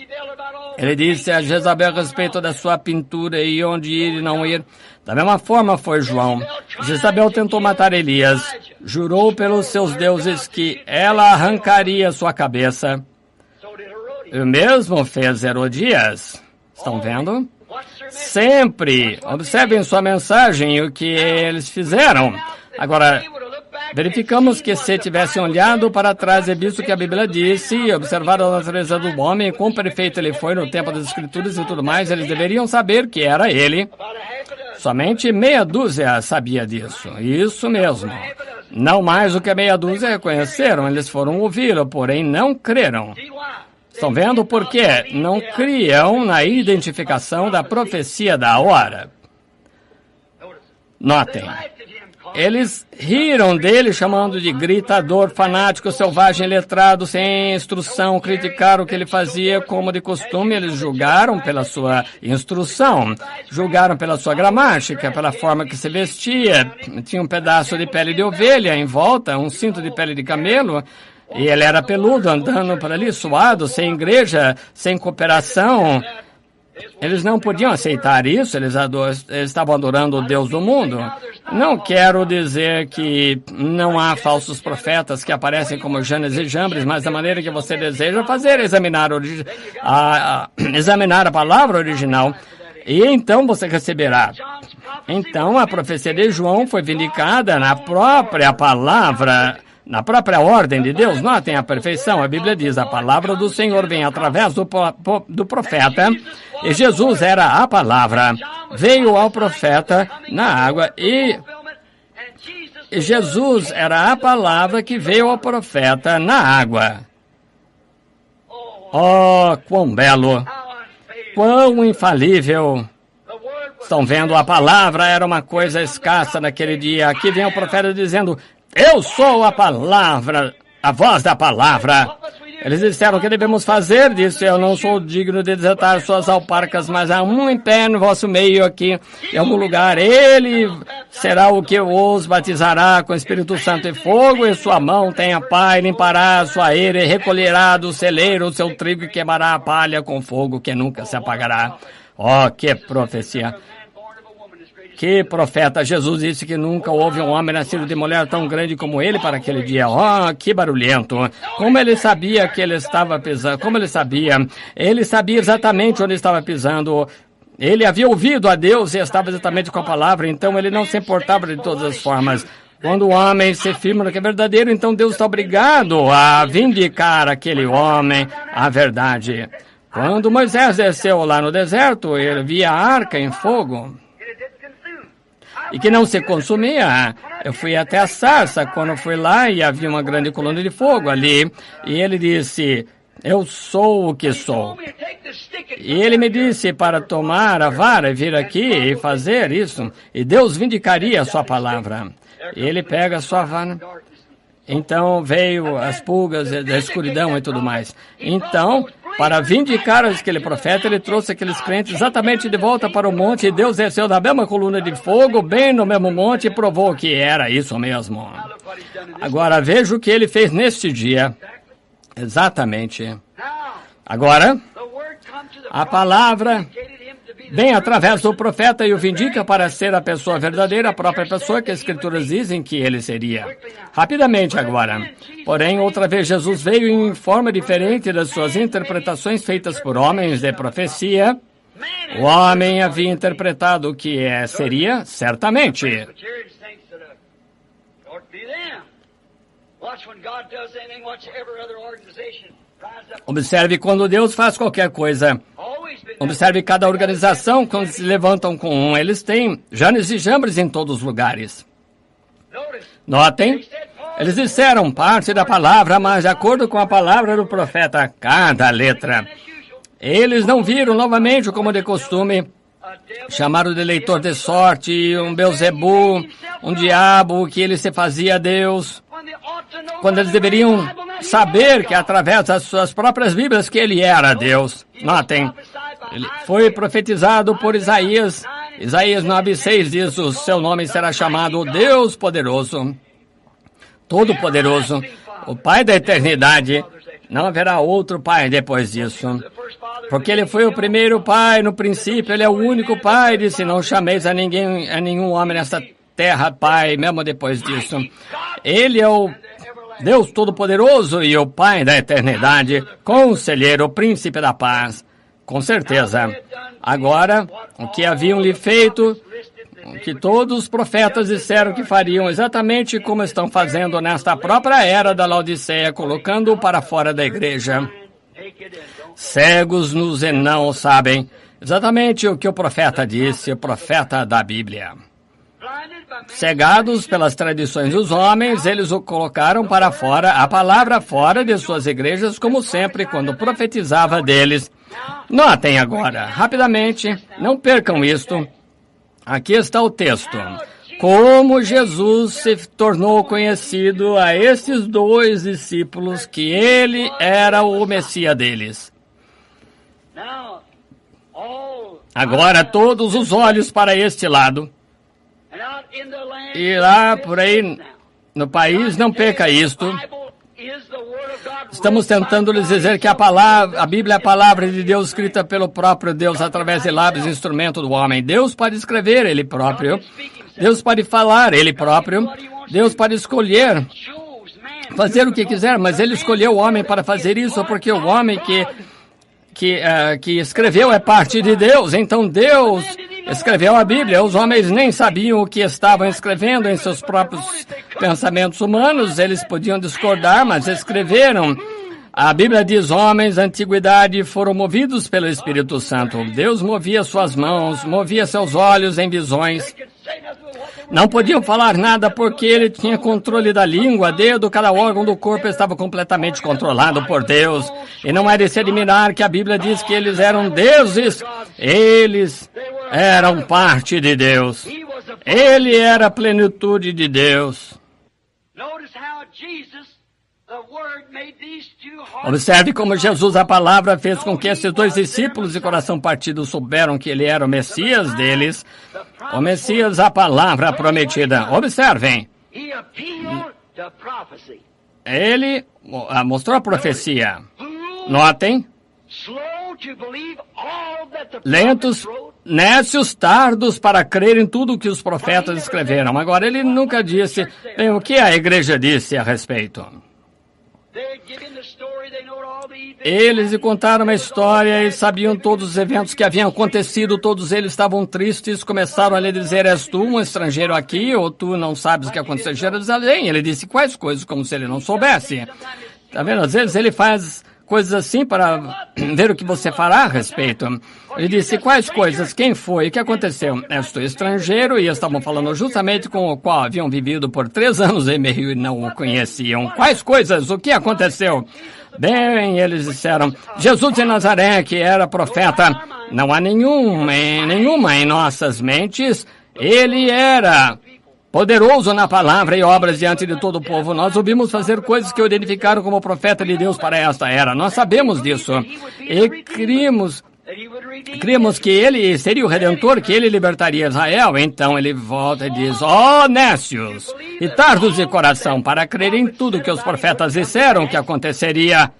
Ele disse a Jezabel a respeito da sua pintura e onde ir e não ir. Da mesma forma foi João. Jezabel tentou matar Elias. Jurou pelos seus deuses que ela arrancaria sua cabeça. O mesmo fez Herodias. Estão vendo? Sempre. Observem sua mensagem e o que eles fizeram. Agora, verificamos que se tivessem olhado para trás e visto que a Bíblia disse, e observado a natureza do homem, quão perfeito ele foi no tempo das Escrituras e tudo mais, eles deveriam saber que era ele. Somente meia dúzia sabia disso. Isso mesmo. Não mais do que meia dúzia reconheceram, eles foram ouvi-lo, porém não creram. Estão vendo por quê? Não criam na identificação da profecia da hora. Notem. Eles riram dele, chamando de gritador, fanático, selvagem, letrado, sem instrução, criticaram o que ele fazia como de costume. Eles julgaram pela sua instrução, julgaram pela sua gramática, pela forma que se vestia. Tinha um pedaço de pele de ovelha em volta, um cinto de pele de camelo, e ele era peludo, andando por ali, suado, sem igreja, sem cooperação. Eles não podiam aceitar isso, eles estavam adorando o Deus do mundo. Não quero dizer que não há falsos profetas que aparecem como Janes e Jambres, mas da maneira que você deseja fazer, examinar a palavra original, e então você receberá. Então a profecia de João foi vindicada na própria palavra, na própria ordem de Deus. Notem a perfeição. A Bíblia diz, a palavra do Senhor vem através do profeta, e Jesus era a palavra. Veio ao profeta na água, e Jesus era a palavra que veio ao profeta na água. Oh, quão belo, quão infalível. Estão vendo, a palavra era uma coisa escassa naquele dia. Aqui vem o profeta dizendo, eu sou a palavra, a voz da palavra. Eles disseram que devemos fazer disso. Eu não sou digno de desatar suas alparcas, mas há um em pé no vosso meio aqui, em algum lugar. Ele será o que os batizará com Espírito Santo e fogo, e sua mão tem a pá, e limpará a sua eira, e recolherá do celeiro o seu trigo, e queimará a palha com fogo que nunca se apagará. Oh, que profecia! Que profeta! Jesus disse que nunca houve um homem nascido de mulher tão grande como ele para aquele dia. Oh, que barulhento! Como ele sabia que ele estava pisando? Como ele sabia? Ele sabia exatamente onde estava pisando. Ele havia ouvido a Deus e estava exatamente com a palavra, então ele não se importava de todas as formas. Quando o homem se firma no que é verdadeiro, então Deus está obrigado a vindicar aquele homem a verdade. Quando Moisés desceu lá no deserto, ele via a arca em fogo e que não se consumia. Eu fui até a sarça quando fui lá e havia uma grande coluna de fogo ali. E ele disse, eu sou o que sou. E ele me disse para tomar a vara e vir aqui e fazer isso. E Deus vindicaria a sua palavra. E ele pega a sua vara. Então veio as pulgas da escuridão e tudo mais. Então, para vindicar aquele profeta, ele trouxe aqueles crentes exatamente de volta para o monte, e Deus desceu da mesma coluna de fogo, bem no mesmo monte, e provou que era isso mesmo. Agora, veja o que ele fez neste dia. Exatamente. Agora, a palavra vem através do profeta e o vindica para ser a pessoa verdadeira, a própria pessoa que as Escrituras dizem que ele seria. Rapidamente agora. Porém, outra vez Jesus veio em forma diferente das suas interpretações feitas por homens de profecia. O homem havia interpretado o que seria, certamente. Observe quando Deus faz qualquer coisa. Observe cada organização, quando se levantam com um, eles têm Janes e Jambres em todos os lugares. Notem, eles disseram parte da palavra, mas de acordo com a palavra do profeta, cada letra. Eles não viram novamente, como de costume, chamaram de leitor de sorte, um Beuzebu, um diabo, que ele se fazia Deus, quando eles deveriam saber que através das suas próprias Bíblias que ele era Deus. Notem, ele foi profetizado por Isaías. Isaías 9:6 diz, o seu nome será chamado Deus Poderoso, Todo-Poderoso, o Pai da eternidade. Não haverá outro pai depois disso. Porque ele foi o primeiro pai no princípio, ele é o único pai. Disse, não chameis a nenhum homem nesta terra pai, mesmo depois disso. Ele é o Deus Todo-Poderoso e o Pai da eternidade, Conselheiro, Príncipe da Paz. Com certeza. Agora, o que haviam lhe feito, o que todos os profetas disseram que fariam, exatamente como estão fazendo nesta própria era da Laodiceia, colocando-o para fora da igreja. Cegos nus e não sabem. Exatamente o que o profeta disse, o profeta da Bíblia. Cegados pelas tradições dos homens, eles o colocaram para fora, a palavra fora de suas igrejas, como sempre, quando profetizava deles. Notem agora, rapidamente, não percam isto. Aqui está o texto. Como Jesus se tornou conhecido a esses dois discípulos que ele era o Messias deles. Agora todos os olhos para este lado. E lá por aí no país, não perca isto. Estamos tentando lhes dizer que a Bíblia é a palavra de Deus escrita pelo próprio Deus através de lábios, instrumento do homem. Deus pode escrever, Ele próprio. Deus pode falar, Ele próprio. Deus pode escolher, fazer o que quiser, mas Ele escolheu o homem para fazer isso, porque o homem que escreveu é parte de Deus. Então Deus escreveu a Bíblia. Os homens nem sabiam o que estavam escrevendo em seus próprios pensamentos humanos. Eles podiam discordar, mas escreveram. A Bíblia diz, homens da antiguidade foram movidos pelo Espírito Santo. Deus movia suas mãos, movia seus olhos em visões. Não podiam falar nada porque ele tinha controle da língua, dedo, cada órgão do corpo estava completamente controlado por Deus. E não é de se admirar que a Bíblia diz que eles eram deuses. Eles eram parte de Deus. Ele era a plenitude de Deus. Observe como Jesus, a palavra, fez com que esses dois discípulos de coração partido souberam que ele era o Messias deles. O Messias, a palavra prometida. Observem. Ele mostrou a profecia. Notem. Lentos, nécios, tardos para crer em tudo que os profetas escreveram. Agora, ele nunca disse o que a igreja disse a respeito. Eles lhe contaram uma história e sabiam todos os eventos que haviam acontecido. Todos eles estavam tristes. Começaram a lhe dizer: és tu um estrangeiro aqui, ou tu não sabes o que aconteceu em Jerusalém? Ele disse quais coisas, como se ele não soubesse. Está vendo? Às vezes ele faz coisas assim para ver o que você fará a respeito. Ele disse quais coisas, quem foi, o que aconteceu? És tu estrangeiro, e estavam falando justamente com o qual haviam vivido por 3 anos e meio e não o conheciam. Quais coisas, o que aconteceu? Bem, eles disseram, Jesus de Nazaré, que era profeta. Não há nenhuma em nossas mentes. Ele era poderoso na palavra e obras diante de todo o povo. Nós ouvimos fazer coisas que o identificaram como profeta de Deus para esta era. Nós sabemos disso. E crimos que ele seria o Redentor, que ele libertaria Israel. Então ele volta e diz, ó nécios e tardos de coração, para crer em tudo que os profetas disseram que aconteceria.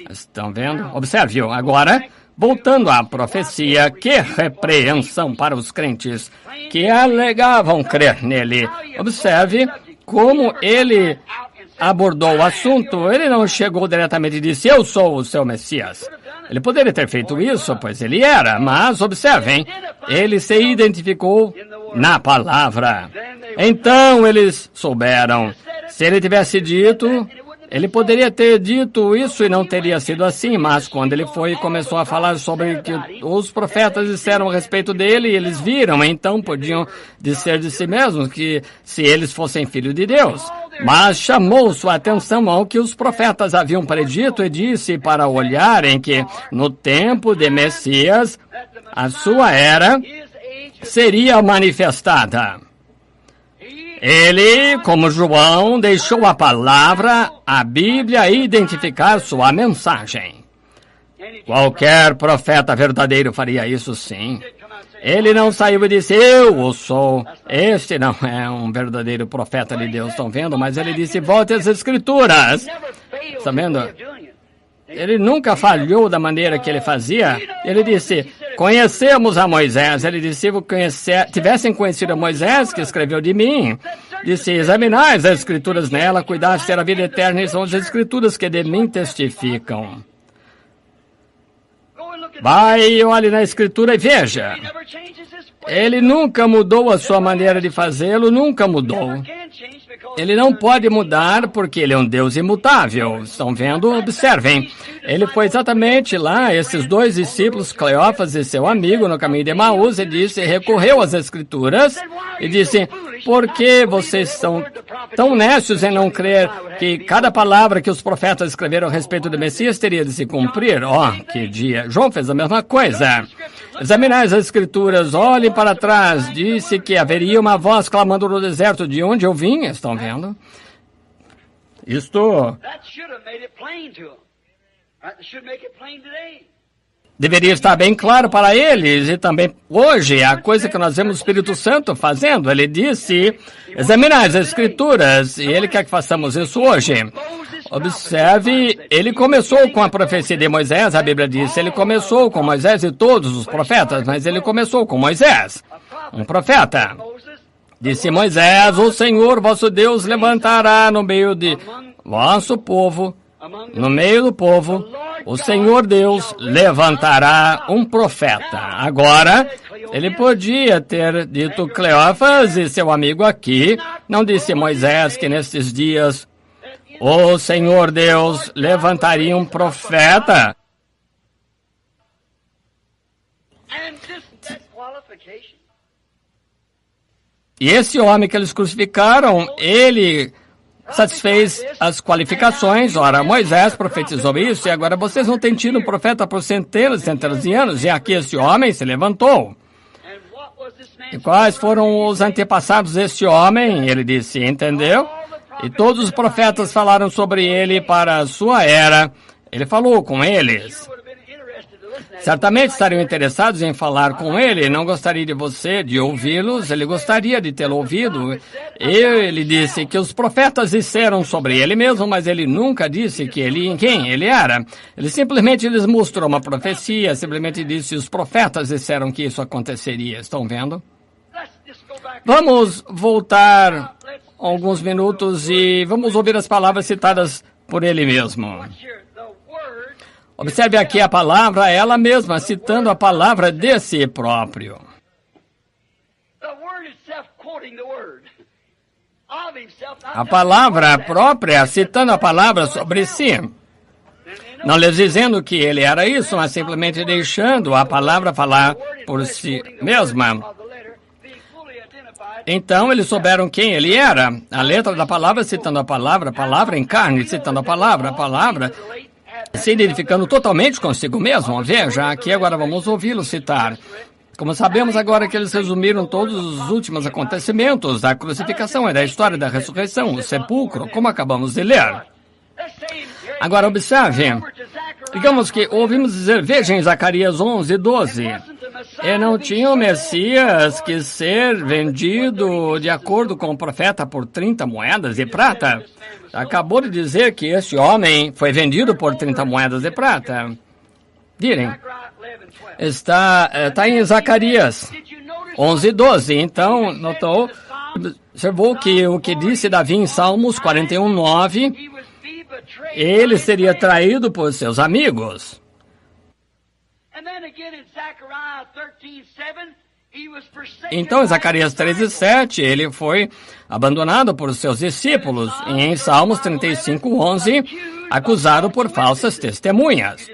Estão vendo? Observe agora. Voltando à profecia, que repreensão para os crentes que alegavam crer nele. Observe como ele abordou o assunto. Ele não chegou diretamente e disse, eu sou o seu Messias. Ele poderia ter feito isso, pois ele era, mas observem, ele se identificou na palavra. Então eles souberam. Se ele tivesse dito, ele poderia ter dito isso e não teria sido assim, mas quando ele foi e começou a falar sobre o que os profetas disseram a respeito dele, eles viram, então podiam dizer de si mesmos que se eles fossem filhos de Deus. Mas chamou sua atenção ao que os profetas haviam predito e disse para olharem que no tempo de Messias, a sua era seria manifestada. Ele, como João, deixou a palavra, a Bíblia, identificar sua mensagem. Qualquer profeta verdadeiro faria isso, sim. Ele não saiu e disse, eu o sou. Este não é um verdadeiro profeta de Deus, estão vendo? Mas ele disse, volte às Escrituras. Estão vendo? Ele nunca falhou da maneira que ele fazia. Ele disse, conhecemos a Moisés. Ele disse, se tivessem conhecido a Moisés, que escreveu de mim, disse, examinais as Escrituras nela, cuidar de ter a vida eterna, e são as Escrituras que de mim testificam. Vai e olhe na Escritura e veja. Ele nunca mudou a sua maneira de fazê-lo, nunca mudou. Ele não pode mudar porque ele é um Deus imutável. Estão vendo? Observem. Ele foi exatamente lá, esses dois discípulos, Cleófas e seu amigo, no caminho de Emaús, e disse, recorreu às Escrituras e disse, por que vocês são tão nécios em não crer que cada palavra que os profetas escreveram a respeito do Messias teria de se cumprir? Que dia! João fez a mesma coisa. Examinai as Escrituras, olhem para trás. Disse que haveria uma voz clamando no deserto, de onde eu vim. Estão vendo? Isto deveria estar bem claro para eles, e também hoje, a coisa que nós vemos o Espírito Santo fazendo. Ele disse, examinai as Escrituras, e ele quer que façamos isso hoje. Observe, ele começou com a profecia de Moisés, a Bíblia diz, ele começou com Moisés e todos os profetas, mas ele começou com Moisés, um profeta. Disse Moisés, o Senhor vosso Deus levantará no meio de vosso povo, no meio do povo, o Senhor Deus levantará um profeta. Agora, ele podia ter dito Cleófas e seu amigo aqui, não disse Moisés que nestes dias o Senhor Deus levantaria um profeta. E esse homem que eles crucificaram, ele satisfez as qualificações. Ora, Moisés profetizou isso, e agora vocês não têm tido um profeta por centenas e centenas de anos, e aqui esse homem se levantou. E quais foram os antepassados deste homem? Ele disse, entendeu? E todos os profetas falaram sobre ele para a sua era. Ele falou com eles. Certamente estariam interessados em falar com ele. Não gostaria de você de ouvi-los. Ele gostaria de tê-lo ouvido. Ele disse que os profetas disseram sobre ele mesmo, mas ele nunca disse quem ele era. Ele simplesmente lhes mostrou uma profecia. Simplesmente disse, os profetas disseram que isso aconteceria. Estão vendo? Vamos voltar alguns minutos e vamos ouvir as palavras citadas por ele mesmo. Observe aqui a palavra, ela mesma, citando a palavra de si próprio. A palavra própria, citando a palavra sobre si. Não lhes dizendo que ele era isso, mas simplesmente deixando a palavra falar por si mesma. Então, eles souberam quem ele era. A letra da palavra citando a palavra em carne, citando a palavra, se identificando totalmente consigo mesmo. Veja, aqui agora vamos ouvi-lo citar. Como sabemos agora que eles resumiram todos os últimos acontecimentos da crucificação e da história da ressurreição, o sepulcro, como acabamos de ler. Agora, observe. Digamos que ouvimos dizer, veja em Zacarias 11:12. E não tinha o Messias que ser vendido de acordo com o profeta por 30 moedas de prata. Acabou de dizer que esse homem foi vendido por 30 moedas de prata. Virem. Está em Zacarias 11:12. Então, observou que o que disse Davi em Salmos 41:9, ele seria traído por seus amigos. Então, em Zacarias 13:7, ele foi abandonado por seus discípulos. E em Salmos 35:11, acusado por falsas testemunhas.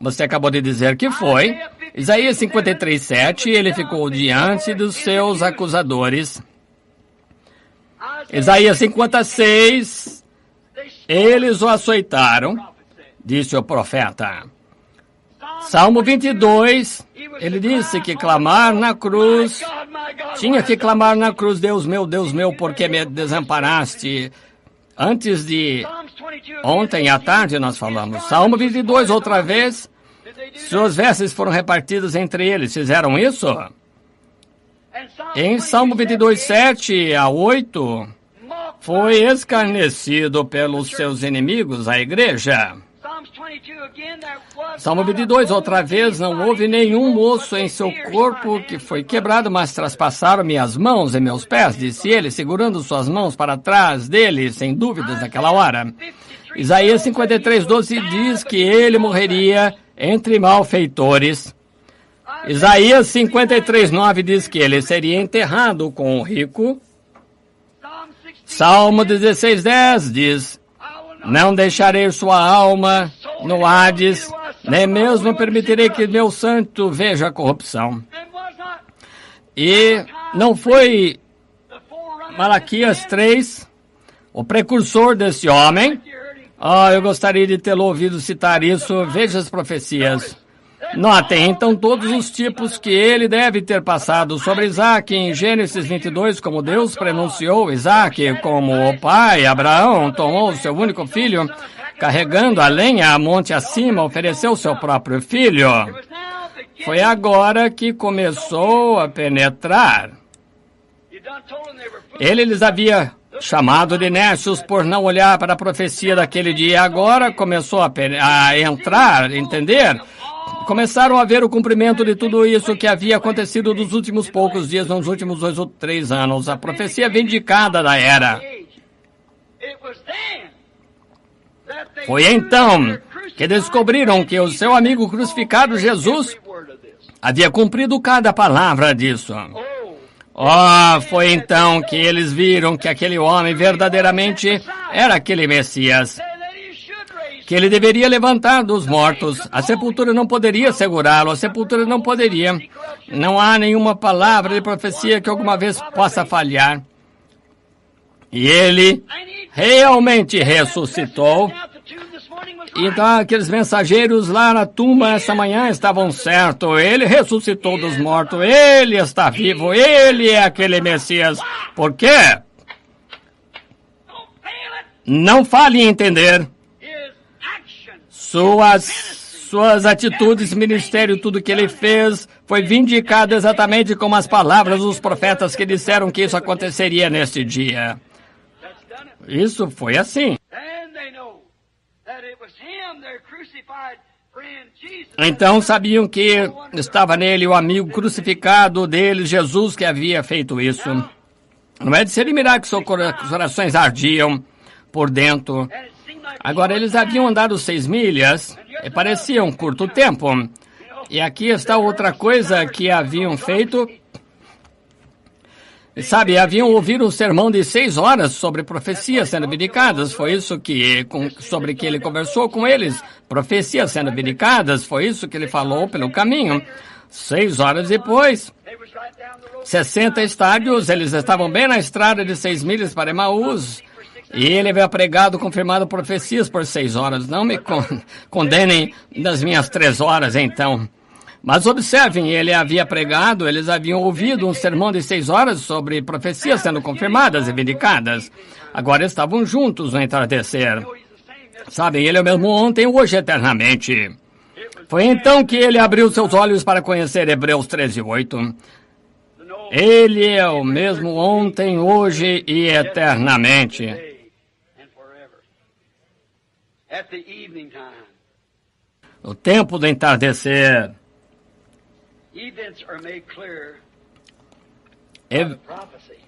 Você acabou de dizer que foi. Isaías 53:7, ele ficou diante dos seus acusadores. Isaías 56, eles o açoitaram, disse o profeta. Salmo 22, ele disse que clamar na cruz, tinha que clamar na cruz, Deus meu, por que me desamparaste? Antes de ontem à tarde nós falamos. Salmo 22, outra vez, suas vestes foram repartidas entre eles. Fizeram isso? Em Salmo 22:7 a 8, foi escarnecido pelos seus inimigos, a igreja. Salmo 22, outra vez, não houve nenhum osso em seu corpo que foi quebrado, mas traspassaram minhas mãos e meus pés, disse ele, segurando suas mãos para trás dele, sem dúvidas, naquela hora. Isaías 53:12 diz que ele morreria entre malfeitores. Isaías 53:9 diz que ele seria enterrado com o rico. Salmo 16:10 diz, não deixarei sua alma no Hades, nem mesmo permitirei que meu santo veja a corrupção. E não foi Malaquias 3, o precursor desse homem? Eu gostaria de tê-lo ouvido citar isso. Veja as profecias. Notem, então, todos os tipos que ele deve ter passado sobre Isaac em Gênesis 22, como Deus pronunciou Isaac, como o pai, Abraão, tomou o seu único filho, carregando a lenha a monte acima, ofereceu seu próprio filho. Foi agora que começou a penetrar. Ele lhes havia chamado de necios por não olhar para a profecia daquele dia. Agora começou a entrar, entender? Começaram a ver o cumprimento de tudo isso que havia acontecido nos últimos poucos dias, nos últimos 2 ou 3 anos. A profecia vindicada da era. Foi então que descobriram que o seu amigo crucificado, Jesus, havia cumprido cada palavra disso. Foi então que eles viram que aquele homem verdadeiramente era aquele Messias, que ele deveria levantar dos mortos. A sepultura não poderia segurá-lo, a sepultura não poderia. Não há nenhuma palavra de profecia que alguma vez possa falhar. E ele realmente ressuscitou. Então, aqueles mensageiros lá na tumba essa manhã estavam certos. Ele ressuscitou dos mortos. Ele está vivo. Ele é aquele Messias. Por quê? Não fale em entender. Suas atitudes, ministério, tudo que ele fez, foi vindicado exatamente como as palavras dos profetas que disseram que isso aconteceria neste dia. Isso foi assim. Então sabiam que estava nele o amigo crucificado dele, Jesus, que havia feito isso. Não é de se admirar que seus corações ardiam por dentro. Agora, eles haviam andado 6 milhas e parecia um curto tempo. E aqui está outra coisa que haviam feito. Sabe, haviam ouvido um sermão de 6 horas sobre profecias sendo vindicadas. Foi isso sobre que ele conversou com eles. Profecias sendo vindicadas. Foi isso que ele falou pelo caminho. 6 horas depois, 60 estádios, eles estavam bem na estrada de 6 milhas para Emaús. E ele havia pregado, confirmado profecias por 6 horas. Não me condenem das minhas 3 horas, então. Mas observem, ele havia pregado, eles haviam ouvido um sermão de 6 horas sobre profecias sendo confirmadas e vindicadas. Agora estavam juntos no entardecer. Sabem, ele é o mesmo ontem, hoje, eternamente. Foi então que ele abriu seus olhos para conhecer Hebreus 13:8. Ele é o mesmo ontem, hoje e eternamente. No tempo do entardecer.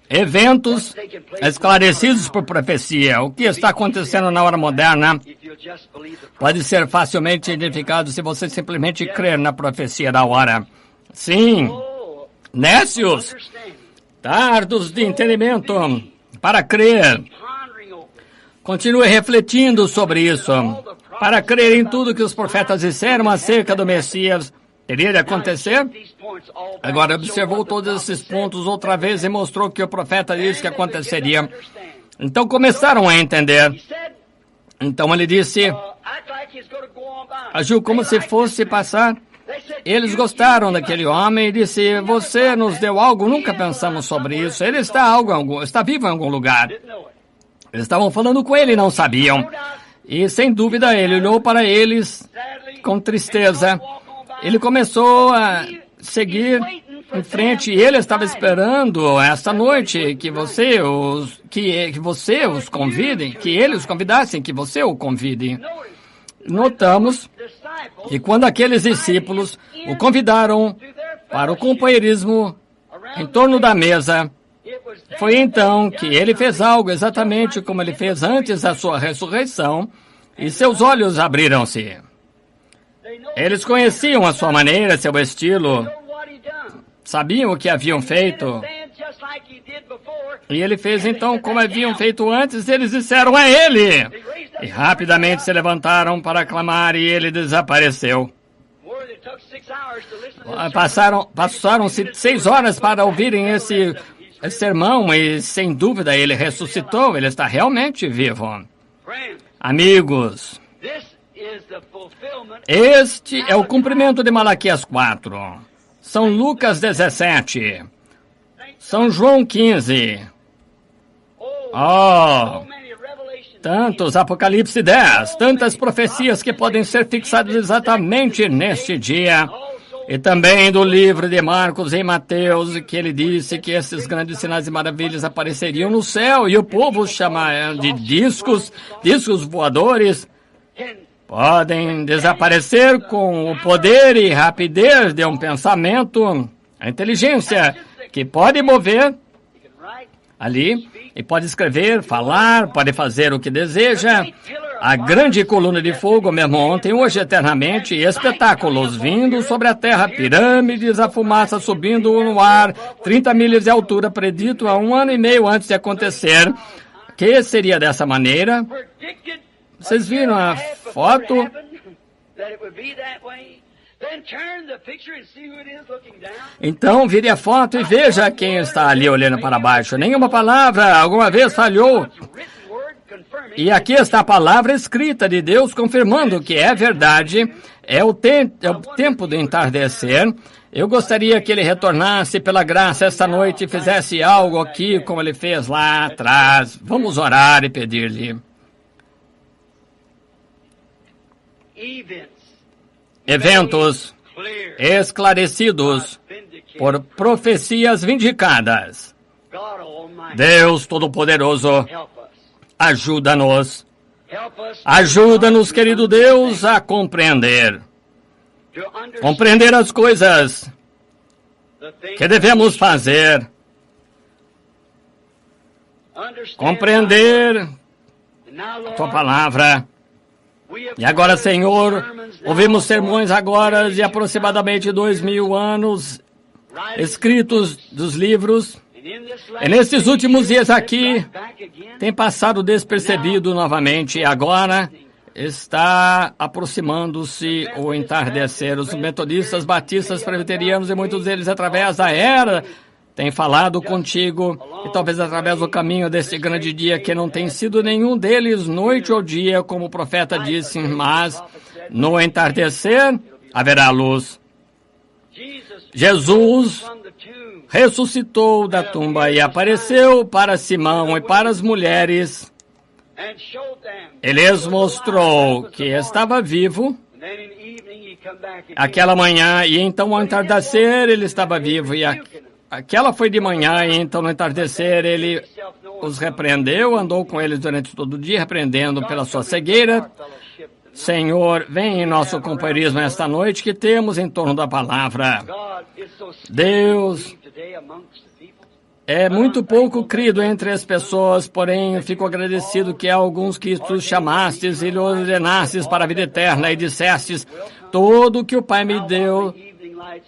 Eventos esclarecidos por profecia. O que está acontecendo na hora moderna pode ser facilmente identificado se você simplesmente crer na profecia da hora. Sim, nécios, tardos de entendimento para crer. Continue refletindo sobre isso, para crer em tudo que os profetas disseram acerca do Messias. Teria de acontecer? Agora observou todos esses pontos outra vez e mostrou que o profeta disse que aconteceria. Então começaram a entender. Então ele disse, agiu como se fosse passar. Eles gostaram daquele homem e disse, você nos deu algo, nunca pensamos sobre isso. Ele está vivo em algum lugar. Eles estavam falando com ele e não sabiam. E sem dúvida ele olhou para eles com tristeza. Ele começou a seguir em frente e ele estava esperando esta noite que você os convidem, que eles os convidassem, que você o convide. Notamos que quando aqueles discípulos o convidaram para o companheirismo em torno da mesa, foi então que ele fez algo exatamente como ele fez antes da sua ressurreição e seus olhos abriram-se. Eles conheciam a sua maneira, seu estilo, sabiam o que haviam feito. E ele fez então como haviam feito antes, eles disseram, é ele! E rapidamente se levantaram para aclamar e ele desapareceu. Passaram-se 6 horas para ouvirem esse sermão e sem dúvida ele ressuscitou, ele está realmente vivo. Amigos, este é o cumprimento de Malaquias 4, São Lucas 17, São João 15, tantos Apocalipse 10, tantas profecias que podem ser fixadas exatamente neste dia. E também do livro de Marcos e Mateus, que ele disse que esses grandes sinais e maravilhas apareceriam no céu e o povo chama de discos voadores. Podem desaparecer com o poder e rapidez de um pensamento, a inteligência que pode mover ali e pode escrever, falar, pode fazer o que deseja. A grande coluna de fogo, mesmo ontem, hoje eternamente, espetáculos vindo sobre a terra, pirâmides, a fumaça subindo no ar, 30 milhas de altura, predito há 1 ano e meio antes de acontecer, que seria dessa maneira. Vocês viram a foto? Então, vire a foto e veja quem está ali olhando para baixo. Nenhuma palavra alguma vez falhou. E aqui está a palavra escrita de Deus confirmando que é verdade. É o tempo do entardecer. Eu gostaria que ele retornasse pela graça esta noite e fizesse algo aqui como ele fez lá atrás. Vamos orar e pedir-lhe. Eventos esclarecidos por profecias vindicadas. Deus Todo-Poderoso, ajuda-nos. Ajuda-nos, querido Deus, a compreender as coisas que devemos fazer. Compreender a tua palavra. E agora, Senhor, ouvimos sermões agora de aproximadamente 2000 anos, escritos dos livros. E nesses últimos dias aqui, tem passado despercebido novamente. E agora está aproximando-se o entardecer. Os metodistas, batistas, presbiterianos e muitos deles, através da era, têm falado contigo, e talvez através do caminho desse grande dia, que não tem sido nenhum deles noite ou dia, como o profeta disse, mas no entardecer haverá luz. Jesus ressuscitou da tumba e apareceu para Simão e para as mulheres. Ele lhes mostrou que estava vivo aquela manhã, e então ao entardecer ele estava vivo, e aquela foi de manhã, e então no entardecer ele os repreendeu, andou com eles durante todo o dia, repreendendo pela sua cegueira. Senhor, vem em nosso companheirismo esta noite que temos em torno da palavra. Deus, é muito pouco crido entre as pessoas, porém fico agradecido que há alguns que tu chamastes e lhe ordenastes para a vida eterna e dissestes, tudo que o Pai me deu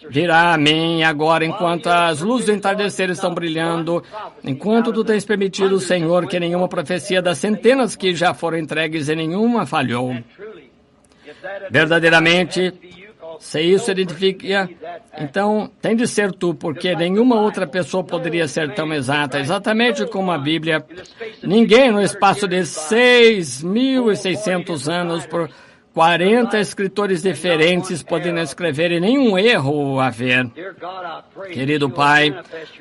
virá a mim agora, enquanto as luzes do entardecer estão brilhando, enquanto tu tens permitido, Senhor, que nenhuma profecia das centenas que já foram entregues e nenhuma falhou. Verdadeiramente, se isso identifica, então tem de ser tu, porque nenhuma outra pessoa poderia ser tão exata, exatamente como a Bíblia. Ninguém no espaço de 6.600 anos, por 40 escritores diferentes podendo escrever e nenhum erro haver. Querido Pai,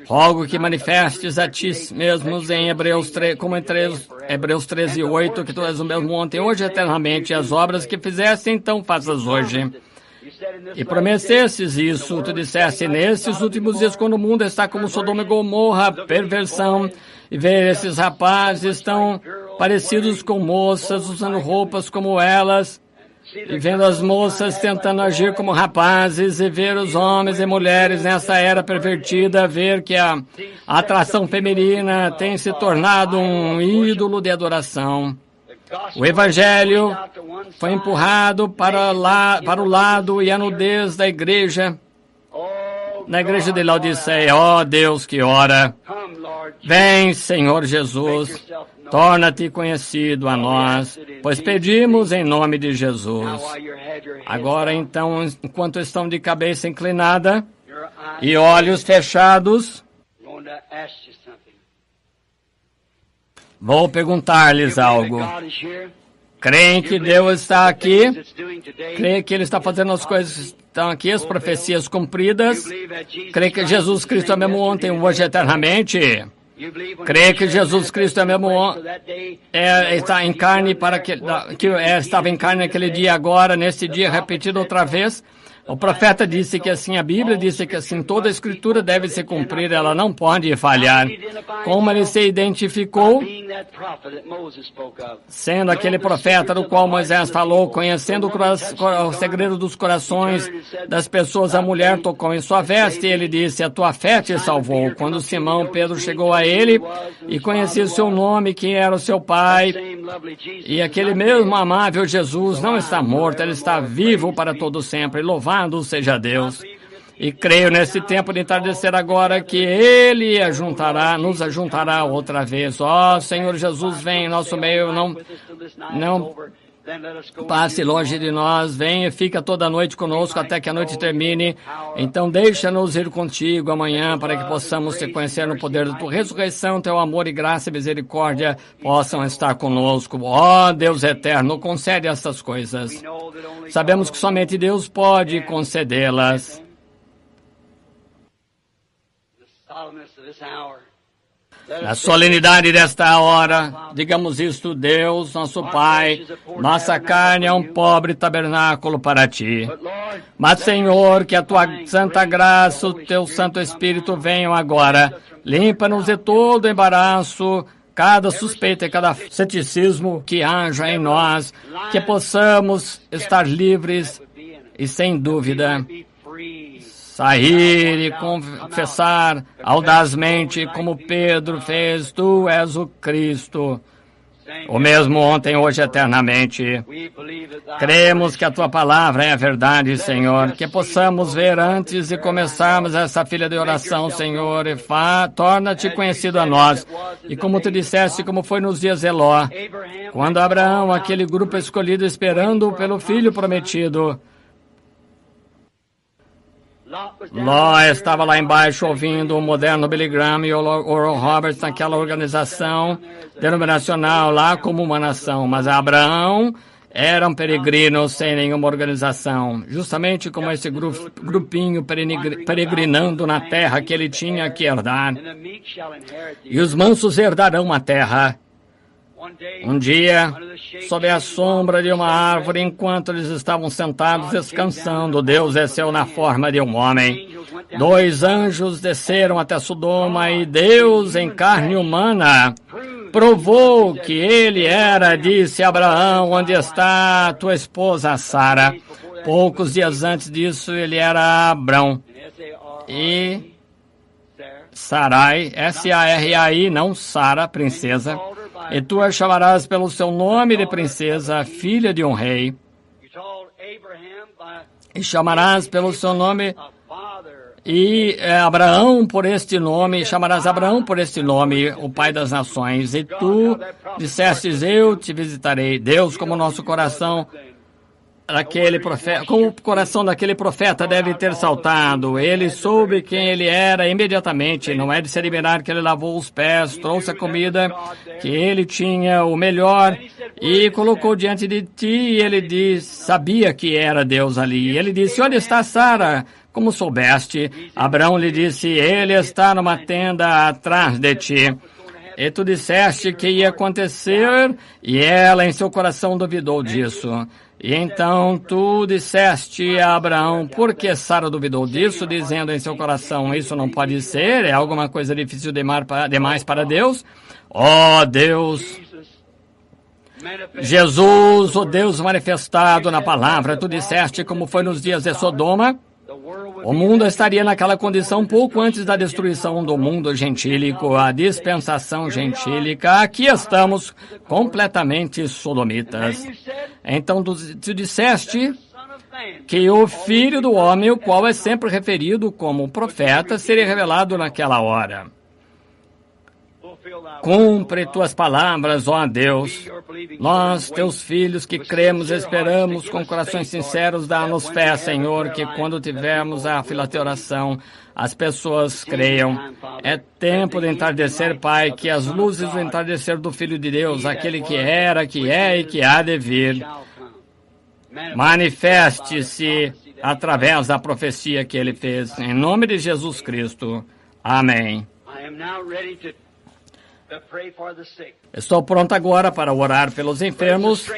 rogo que manifestes a ti mesmos em Hebreus 3, como em Hebreus 13:8, que tu és o mesmo ontem, hoje e eternamente, as obras que fizeste, então faças hoje. E prometestes isso, tu disseste, nesses últimos dias, quando o mundo está como Sodoma e Gomorra, perversão, e ver esses rapazes tão parecidos com moças, usando roupas como elas, e vendo as moças tentando agir como rapazes, e ver os homens e mulheres nessa era pervertida, ver que a atração feminina tem se tornado um ídolo de adoração. O Evangelho foi empurrado para o lado, e a nudez da igreja, na igreja de Laodiceia, ó Deus que ora, vem, Senhor Jesus, torna-te conhecido a nós, pois pedimos em nome de Jesus. Agora, então, enquanto estão de cabeça inclinada e olhos fechados, vou perguntar-lhes algo. Creem que Deus está aqui? Creem que Ele está fazendo as coisas que estão aqui, as profecias cumpridas? Creem que Jesus Cristo é mesmo ontem, hoje e eternamente? Creio que Jesus Cristo é mesmo está em carne estava em carne naquele dia, agora, nesse dia, repetido outra vez. O profeta disse que assim, a Bíblia disse que assim, toda a Escritura deve se cumprir, ela não pode falhar. Como ele se identificou? Sendo aquele profeta do qual Moisés falou, conhecendo o segredo dos corações das pessoas, a mulher tocou em sua veste e ele disse, a tua fé te salvou. Quando Simão Pedro chegou a ele e conhecia o seu nome, quem era o seu pai, e aquele mesmo amável Jesus não está morto, ele está vivo para todo sempre, louvado seja Deus. E creio nesse tempo de entardecer agora que Ele nos ajuntará outra vez. Ó Senhor Jesus, vem em nosso meio, Passe longe de nós, venha e fica toda a noite conosco até que a noite termine. Então deixa-nos ir contigo amanhã para que possamos te conhecer no poder da tua ressurreição, teu amor e graça e misericórdia possam estar conosco. Ó Deus eterno, concede estas coisas. Sabemos que somente Deus pode concedê-las. Na solenidade desta hora, digamos isto: Deus, nosso Pai, nossa carne é um pobre tabernáculo para Ti. Mas, Senhor, que a Tua santa graça, o Teu Santo Espírito venham agora. Limpa-nos de todo embaraço, cada suspeita e cada ceticismo que haja em nós, que possamos estar livres e sem dúvida sair e confessar audazmente, como Pedro fez: Tu és o Cristo, o mesmo ontem, hoje, eternamente. Cremos que a Tua palavra é a verdade, Senhor, que possamos ver antes de começarmos essa fila de oração, Senhor, e torna-te conhecido a nós. E como Tu disseste, como foi nos dias de Ló, quando Abraão, aquele grupo escolhido, esperando pelo filho prometido, Ló estava lá embaixo ouvindo o moderno Billy Graham e Oral Roberts naquela organização denominacional lá como uma nação. Mas Abraão era um peregrino sem nenhuma organização, justamente como esse grupinho peregrinando na terra que ele tinha que herdar. E os mansos herdarão a terra. Um dia, sob a sombra de uma árvore, enquanto eles estavam sentados descansando, Deus desceu na forma de um homem. 2 anjos desceram até Sodoma e Deus, em carne humana, provou que ele era. Disse a Abraão: onde está tua esposa Sara? Poucos dias antes disso, ele era Abrão. E Sarai, S-A-R-A-I, não Sara, princesa. E tu a chamarás pelo seu nome de princesa, filha de um rei. E chamarás pelo seu nome Abraão por este nome, chamarás Abraão por este nome, o pai das nações. E tu dissestes: eu te visitarei. Deus, como nosso coração daquele profeta, como o coração daquele profeta deve ter saltado. Ele soube quem ele era imediatamente. Não é de se admirar que ele lavou os pés, trouxe a comida, que ele tinha o melhor e colocou diante de ti. E ele sabia que era Deus ali. E ele disse: onde está Sara? Como soubeste? Abraão lhe disse: ele está numa tenda atrás de ti. E tu disseste que ia acontecer, e ela em seu coração duvidou disso. E então tu disseste a Abraão: por que Sara duvidou disso, dizendo em seu coração: isso não pode ser, é alguma coisa difícil demais para Deus? Ó Deus, Jesus, o Deus manifestado na palavra, tu disseste como foi nos dias de Sodoma. O mundo estaria naquela condição pouco antes da destruição do mundo gentílico, a dispensação gentílica. Aqui estamos completamente sodomitas. Então tu disseste que o Filho do Homem, o qual é sempre referido como profeta, seria revelado naquela hora. Cumpre tuas palavras, ó Deus. Nós, teus filhos, que cremos e esperamos com corações sinceros, dá-nos fé, Senhor, que quando tivermos a fila de oração, as pessoas creiam. É tempo de entardecer, Pai, que as luzes do entardecer do Filho de Deus, aquele que era, que é e que há de vir, manifeste-se através da profecia que ele fez. Em nome de Jesus Cristo. Amém. Estou pronto agora para orar pelos enfermos,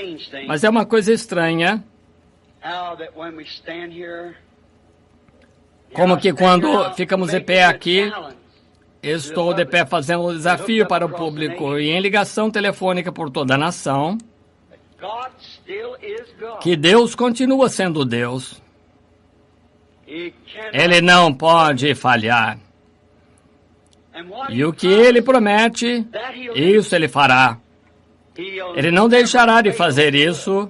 mas é uma coisa estranha, como que quando ficamos de pé aqui, estou de pé fazendo um desafio para o público e em ligação telefônica por toda a nação, que Deus continua sendo Deus. Ele não pode falhar. E o que ele promete, isso ele fará. Ele não deixará de fazer isso,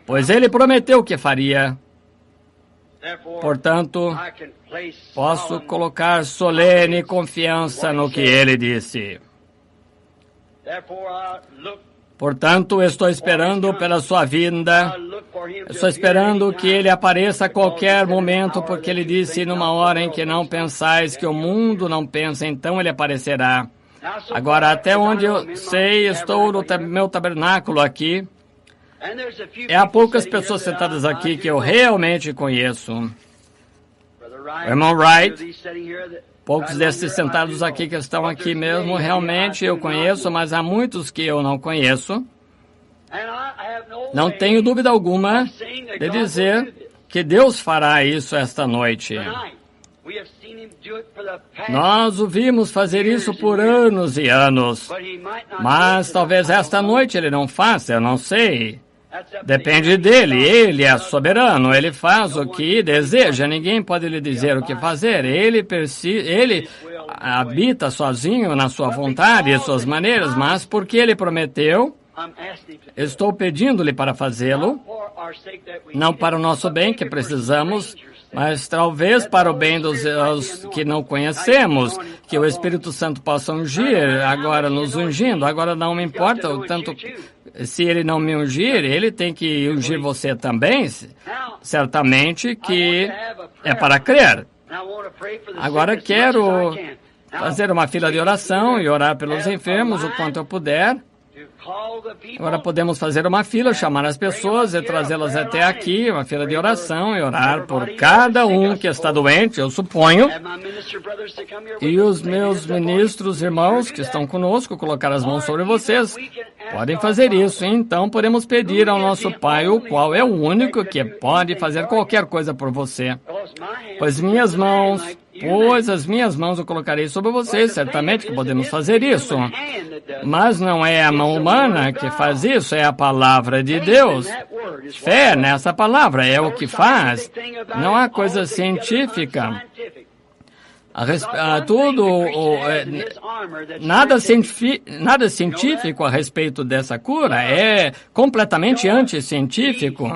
pois ele prometeu que faria. Portanto, posso colocar solene confiança no que ele disse. Portanto, estou esperando pela sua vinda. Estou esperando que ele apareça a qualquer momento, porque ele disse, numa hora em que não pensais, que o mundo não pensa, então ele aparecerá. Agora, até onde eu sei, estou no meu tabernáculo aqui. E há poucas pessoas sentadas aqui que eu realmente conheço. O irmão Wright, poucos desses sentados aqui que estão aqui mesmo, realmente eu conheço, mas há muitos que eu não conheço. Não tenho dúvida alguma de dizer que Deus fará isso esta noite. Nós o vimos fazer isso por anos e anos, mas talvez esta noite ele não faça, eu não sei. Depende dele, ele é soberano, ele faz o que deseja, ninguém pode lhe dizer o que fazer, ele habita sozinho na sua vontade e suas maneiras, mas porque ele prometeu, estou pedindo-lhe para fazê-lo, não para o nosso bem que precisamos, mas talvez para o bem dos que não conhecemos, que o Espírito Santo possa ungir, agora nos ungindo, agora não me importa o tanto. Se ele não me ungir, ele tem que ungir você também, certamente que é para crer. Agora quero fazer uma fila de oração e orar pelos enfermos o quanto eu puder. Agora podemos fazer uma fila, chamar as pessoas e trazê-las até aqui, uma fila de oração e orar por cada um que está doente, eu suponho. E os meus ministros, irmãos que estão conosco, colocar as mãos sobre vocês, podem fazer isso. Então podemos pedir ao nosso Pai, o qual é o único que pode fazer qualquer coisa por você. Pois as minhas mãos eu colocarei sobre vocês, certamente que podemos fazer isso. Mas não é a mão humana que faz isso, é a palavra de Deus. Fé nessa palavra é o que faz. Não há coisa científica. Nada científico a respeito dessa cura, é completamente anticientífico.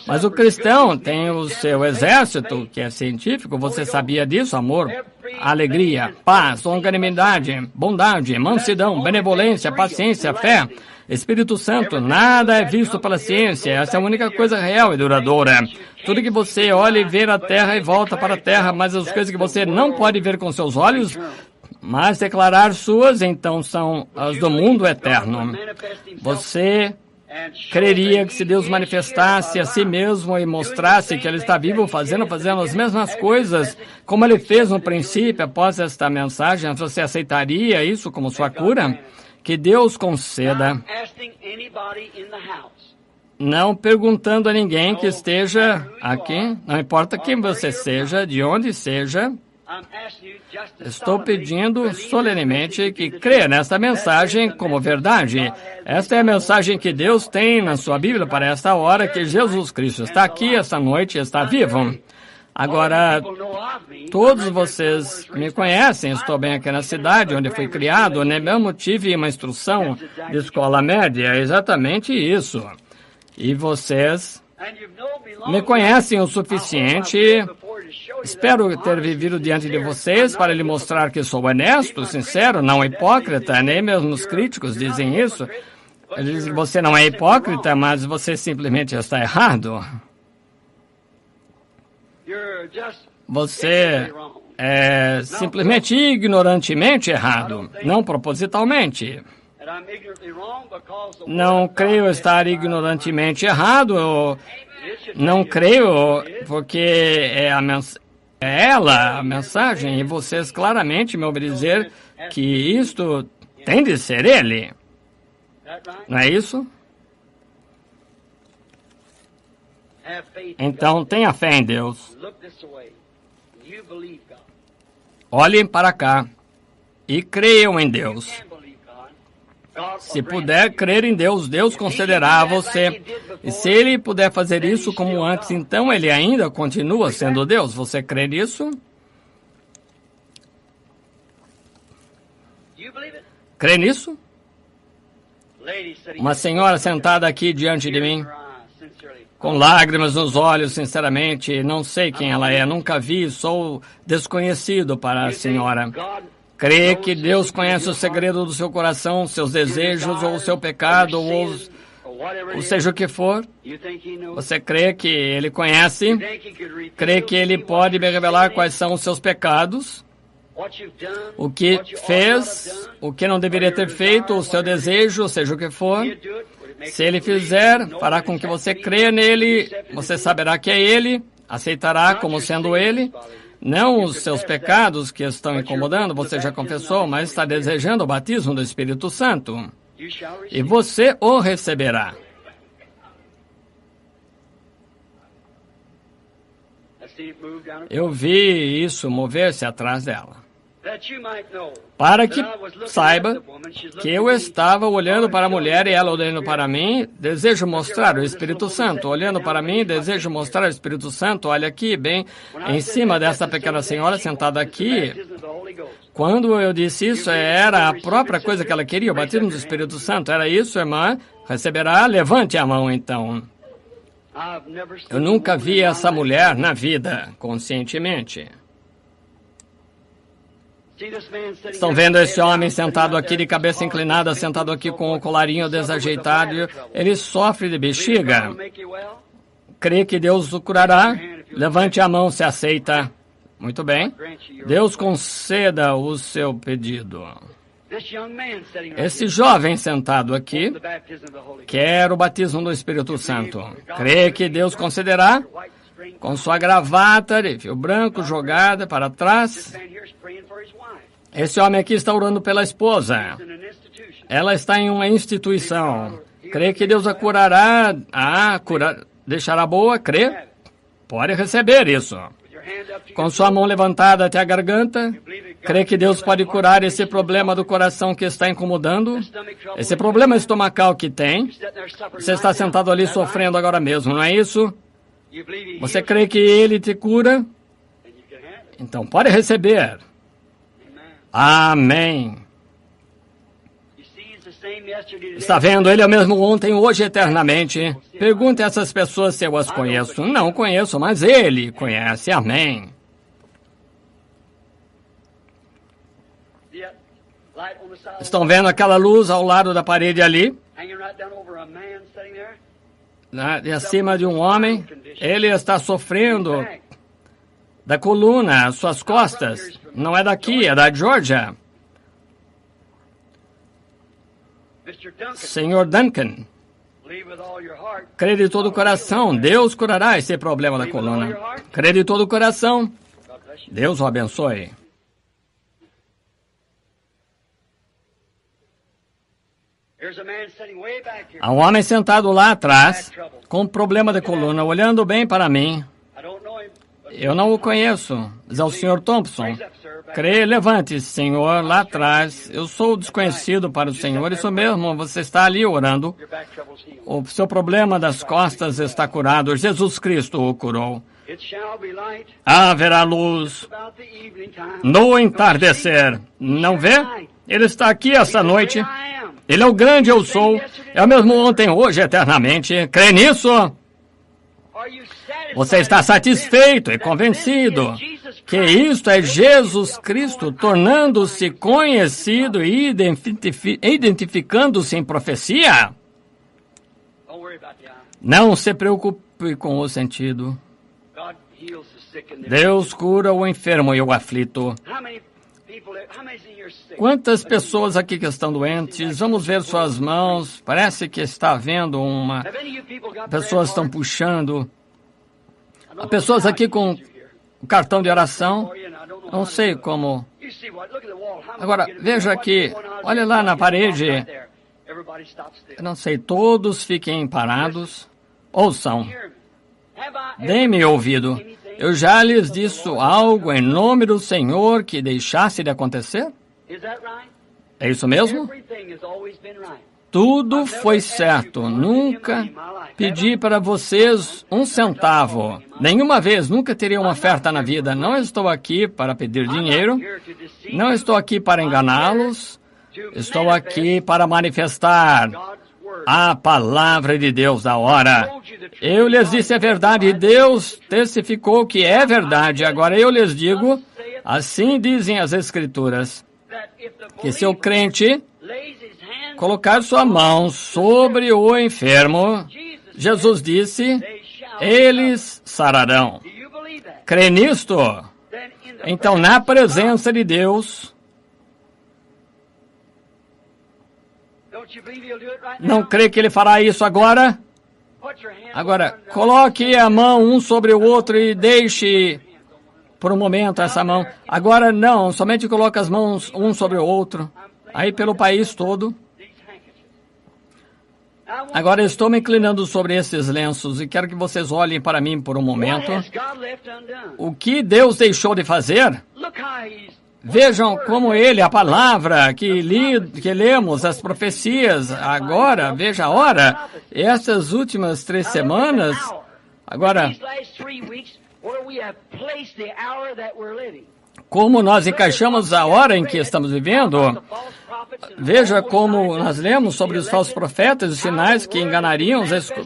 Mas o cristão tem o seu exército, que é científico, você sabia disso? Amor, alegria, paz, longanimidade, bondade, mansidão, benevolência, paciência, fé, Espírito Santo. Nada é visto pela ciência, essa é a única coisa real e duradoura. Tudo que você olha e vê na terra e volta para a terra, mas as coisas que você não pode ver com seus olhos, mas declarar suas, então são as do mundo eterno. Você creria que se Deus manifestasse a si mesmo e mostrasse que Ele está vivo, fazendo as mesmas coisas como Ele fez no princípio, após esta mensagem, você aceitaria isso como sua cura? Que Deus conceda. Não perguntando a ninguém que esteja aqui, não importa quem você seja, de onde seja, estou pedindo solenemente que creia nesta mensagem como verdade. Esta é a mensagem que Deus tem na sua Bíblia para esta hora, que Jesus Cristo está aqui esta noite e está vivo. Agora, todos vocês me conhecem, estou bem aqui na cidade onde fui criado, né? Mesmo tive uma instrução de escola média, é exatamente isso. E vocês me conhecem o suficiente. Espero ter vivido diante de vocês para lhe mostrar que sou honesto, sincero, não hipócrita. Nem mesmo os críticos dizem isso. Eles dizem que você não é hipócrita, mas você simplesmente está errado. Você é simplesmente ignorantemente errado, não propositalmente. Não creio estar ignorantemente errado, não creio porque é ela a mensagem, e vocês claramente me ouvem dizer que isto tem de ser ele. Não é isso? Então tenha fé em Deus. Olhem para cá e creiam em Deus. Se puder crer em Deus, Deus concederá a você. E se Ele puder fazer isso como antes, então Ele ainda continua sendo Deus. Você crê nisso? Crê nisso? Uma senhora sentada aqui diante de mim, com lágrimas nos olhos, sinceramente, não sei quem ela é, nunca vi, sou desconhecido para a senhora. Crê que Deus conhece o segredo do seu coração, seus desejos, ou o seu pecado, ou seja o que for. Você crê que Ele conhece? Crê que Ele pode me revelar quais são os seus pecados? O que fez, o que não deveria ter feito, o seu desejo, seja o que for. Se Ele fizer, fará com que você creia nele, você saberá que é Ele, aceitará como sendo Ele. Não os seus pecados que estão incomodando, você já confessou, mas está desejando o batismo do Espírito Santo. E você o receberá. Eu vi isso mover-se atrás dela. Para que saiba que eu estava olhando para a mulher e ela olhando para mim, desejo mostrar o Espírito Santo. Olhando para mim, desejo mostrar o Espírito Santo. Olha aqui, bem em cima dessa pequena senhora sentada aqui. Quando eu disse isso, era a própria coisa que ela queria, o batismo do Espírito Santo. Era isso, irmã? Receberá? Levante a mão, então. Eu nunca vi essa mulher na vida, conscientemente. Estão vendo esse homem sentado aqui de cabeça inclinada, sentado aqui com o colarinho desajeitado? Ele sofre de bexiga. Crê que Deus o curará? Levante a mão se aceita. Muito bem. Deus conceda o seu pedido. Esse jovem sentado aqui quer o batismo do Espírito Santo. Crê que Deus concederá? Com sua gravata de fio branco jogada para trás. Esse homem aqui está orando pela esposa. Ela está em uma instituição. Crê que Deus a curará? Deixará boa? Crê? Pode receber isso. Com sua mão levantada até a garganta, crê que Deus pode curar esse problema do coração que está incomodando? Esse problema estomacal que tem? Você está sentado ali sofrendo agora mesmo, não é isso? Você crê que Ele te cura? Então pode receber. Amém. Está vendo? Ele é o mesmo ontem, hoje e eternamente. Pergunte a essas pessoas se eu as conheço. Não conheço, mas Ele conhece. Amém. Estão vendo aquela luz ao lado da parede ali? De acima de um homem. Ele está sofrendo da coluna, suas costas. Não é daqui, é da Geórgia. Senhor Duncan, crê de todo o coração, Deus curará esse problema da coluna. Crê de todo o coração, Deus o abençoe. Há um homem sentado lá atrás, com problema de coluna, olhando bem para mim. Eu não o conheço, mas é o Sr. Thompson. Crê, levante-se, Senhor, lá atrás. Eu sou desconhecido para o Senhor, isso mesmo, você está ali orando. O seu problema das costas está curado, Jesus Cristo o curou. Haverá luz no entardecer. Não vê? Ele está aqui esta noite. Ele é o grande eu sou. É o mesmo ontem, hoje, eternamente. Crê nisso? Você está satisfeito e convencido que isto é Jesus Cristo tornando-se conhecido e identificando-se em profecia? Não se preocupe com o sentido. Deus cura o enfermo e o aflito. Quantas pessoas aqui que estão doentes? Vamos ver suas mãos. Parece que está havendo uma... Pessoas estão puxando. Há pessoas aqui com cartão de oração. Não sei como... Agora, veja aqui. Olha lá na parede. Eu não sei, todos fiquem parados. Ouçam. Deem-me ouvido. Eu já lhes disse algo em nome do Senhor que deixasse de acontecer? É isso mesmo? Tudo foi certo. Nunca pedi para vocês um centavo. Nenhuma vez, nunca teria uma oferta na vida. Não estou aqui para pedir dinheiro. Não estou aqui para enganá-los. Estou aqui para manifestar a palavra de Deus da hora. Eu lhes disse a verdade e Deus testificou que é verdade. Agora eu lhes digo, assim dizem as Escrituras. que se o crente colocar sua mão sobre o enfermo, Jesus disse, eles sararão. Crê nisto? Então, na presença de Deus, não crê que Ele fará isso agora? Agora, coloque a mão um sobre o outro e deixe por um momento essa mão. Agora não, somente coloque as mãos um sobre o outro, aí pelo país todo. Agora estou me inclinando sobre esses lenços e quero que vocês olhem para mim por um momento. O que Deus deixou de fazer? Vejam como Ele, a palavra que lemos, as profecias, agora, veja a hora, essas últimas 3 semanas, agora, como nós encaixamos a hora em que estamos vivendo, veja como nós lemos sobre os falsos profetas, os sinais que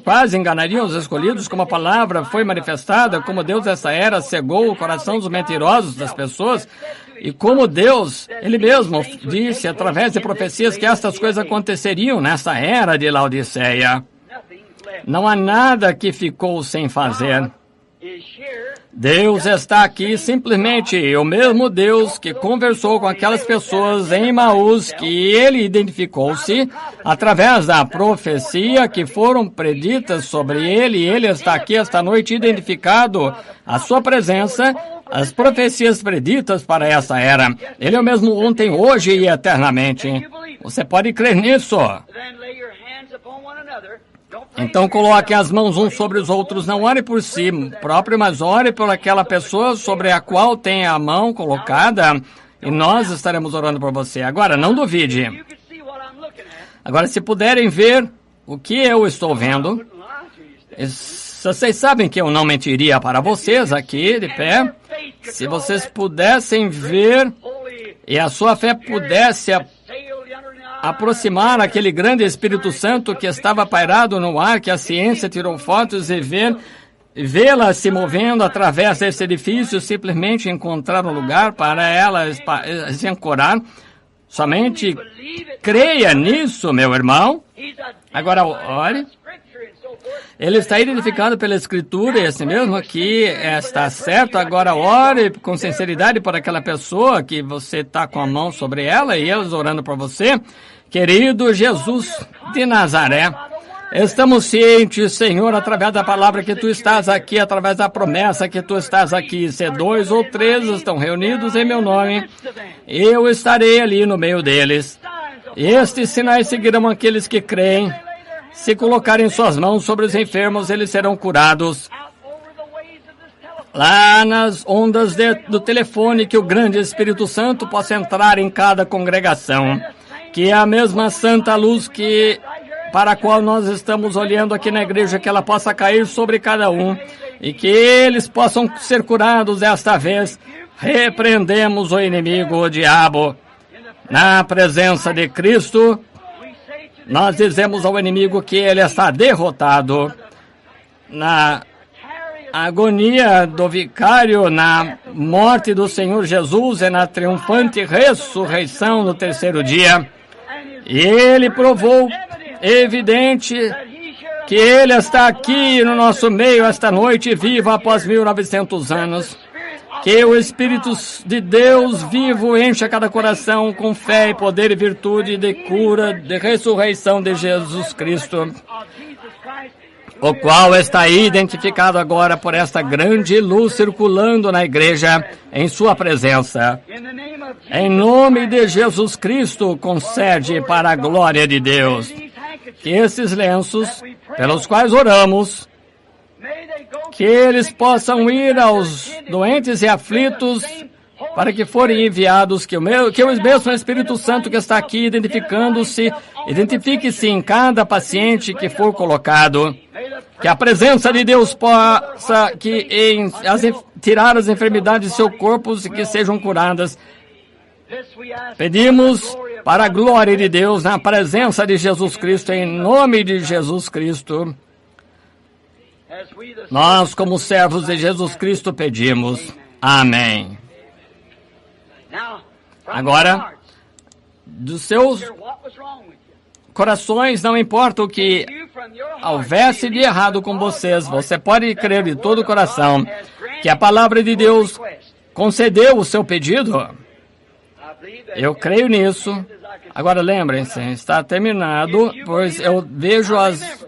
quase enganariam os escolhidos, como a palavra foi manifestada, como Deus dessa era cegou o coração dos mentirosos das pessoas, e como Deus, Ele mesmo disse através de profecias que estas coisas aconteceriam nessa era de Laodiceia. Não há nada que ficou sem fazer. Deus está aqui simplesmente, o mesmo Deus que conversou com aquelas pessoas em Emaús, que Ele identificou-se através da profecia que foram preditas sobre Ele. Ele está aqui esta noite identificado a sua presença, as profecias preditas para essa era. Ele é o mesmo ontem, hoje e eternamente. Você pode crer nisso? Então coloque as mãos uns sobre os outros, não ore por si próprio, mas ore por aquela pessoa sobre a qual tem a mão colocada, e nós estaremos orando por você. Agora, não duvide. Agora, se puderem ver o que eu estou vendo, vocês sabem que eu não mentiria para vocês aqui de pé. Se vocês pudessem ver e a sua fé pudesse aproximar aquele grande Espírito Santo que estava pairado no ar, que a ciência tirou fotos e vê-la se movendo através desse edifício, simplesmente encontrar um lugar para ela se ancorar. Somente creia nisso, meu irmão. Agora, ore. Ele está identificado pela Escritura, e assim mesmo aqui está certo. Agora ore com sinceridade por aquela pessoa que você está com a mão sobre ela e eles orando por você. Querido Jesus de Nazaré, estamos cientes, Senhor, através da palavra que Tu estás aqui, através da promessa que Tu estás aqui. Se 2 ou 3 estão reunidos em meu nome, eu estarei ali no meio deles. Estes sinais seguirão aqueles que creem. Se colocarem suas mãos sobre os enfermos, eles serão curados. Lá nas ondas do telefone, que o grande Espírito Santo possa entrar em cada congregação. Que a mesma santa luz para a qual nós estamos olhando aqui na igreja, que ela possa cair sobre cada um. E que eles possam ser curados desta vez. Repreendemos o inimigo, o diabo. Na presença de Cristo, nós dizemos ao inimigo que ele está derrotado. Na agonia do vicário, na morte do Senhor Jesus e na triunfante ressurreição no 3º dia. E ele provou, evidente, que ele está aqui no nosso meio esta noite, vivo após 1900 anos. Que o Espírito de Deus vivo encha cada coração com fé e poder e virtude de cura, de ressurreição de Jesus Cristo, o qual está aí identificado agora por esta grande luz circulando na igreja em sua presença. Em nome de Jesus Cristo, concede para a glória de Deus que esses lenços, pelos quais oramos, que eles possam ir aos doentes e aflitos para que forem enviados, que o mesmo Espírito Santo que está aqui identifique-se em cada paciente que for colocado, que a presença de Deus possa tirar as enfermidades de seu corpo e que sejam curadas. Pedimos para a glória de Deus, na presença de Jesus Cristo, em nome de Jesus Cristo. Nós, como servos de Jesus Cristo, pedimos. Amém. Agora, dos seus corações, não importa o que houvesse de errado com vocês, você pode crer de todo o coração que a palavra de Deus concedeu o seu pedido. Eu creio nisso. Agora lembrem-se, está terminado, pois eu vejo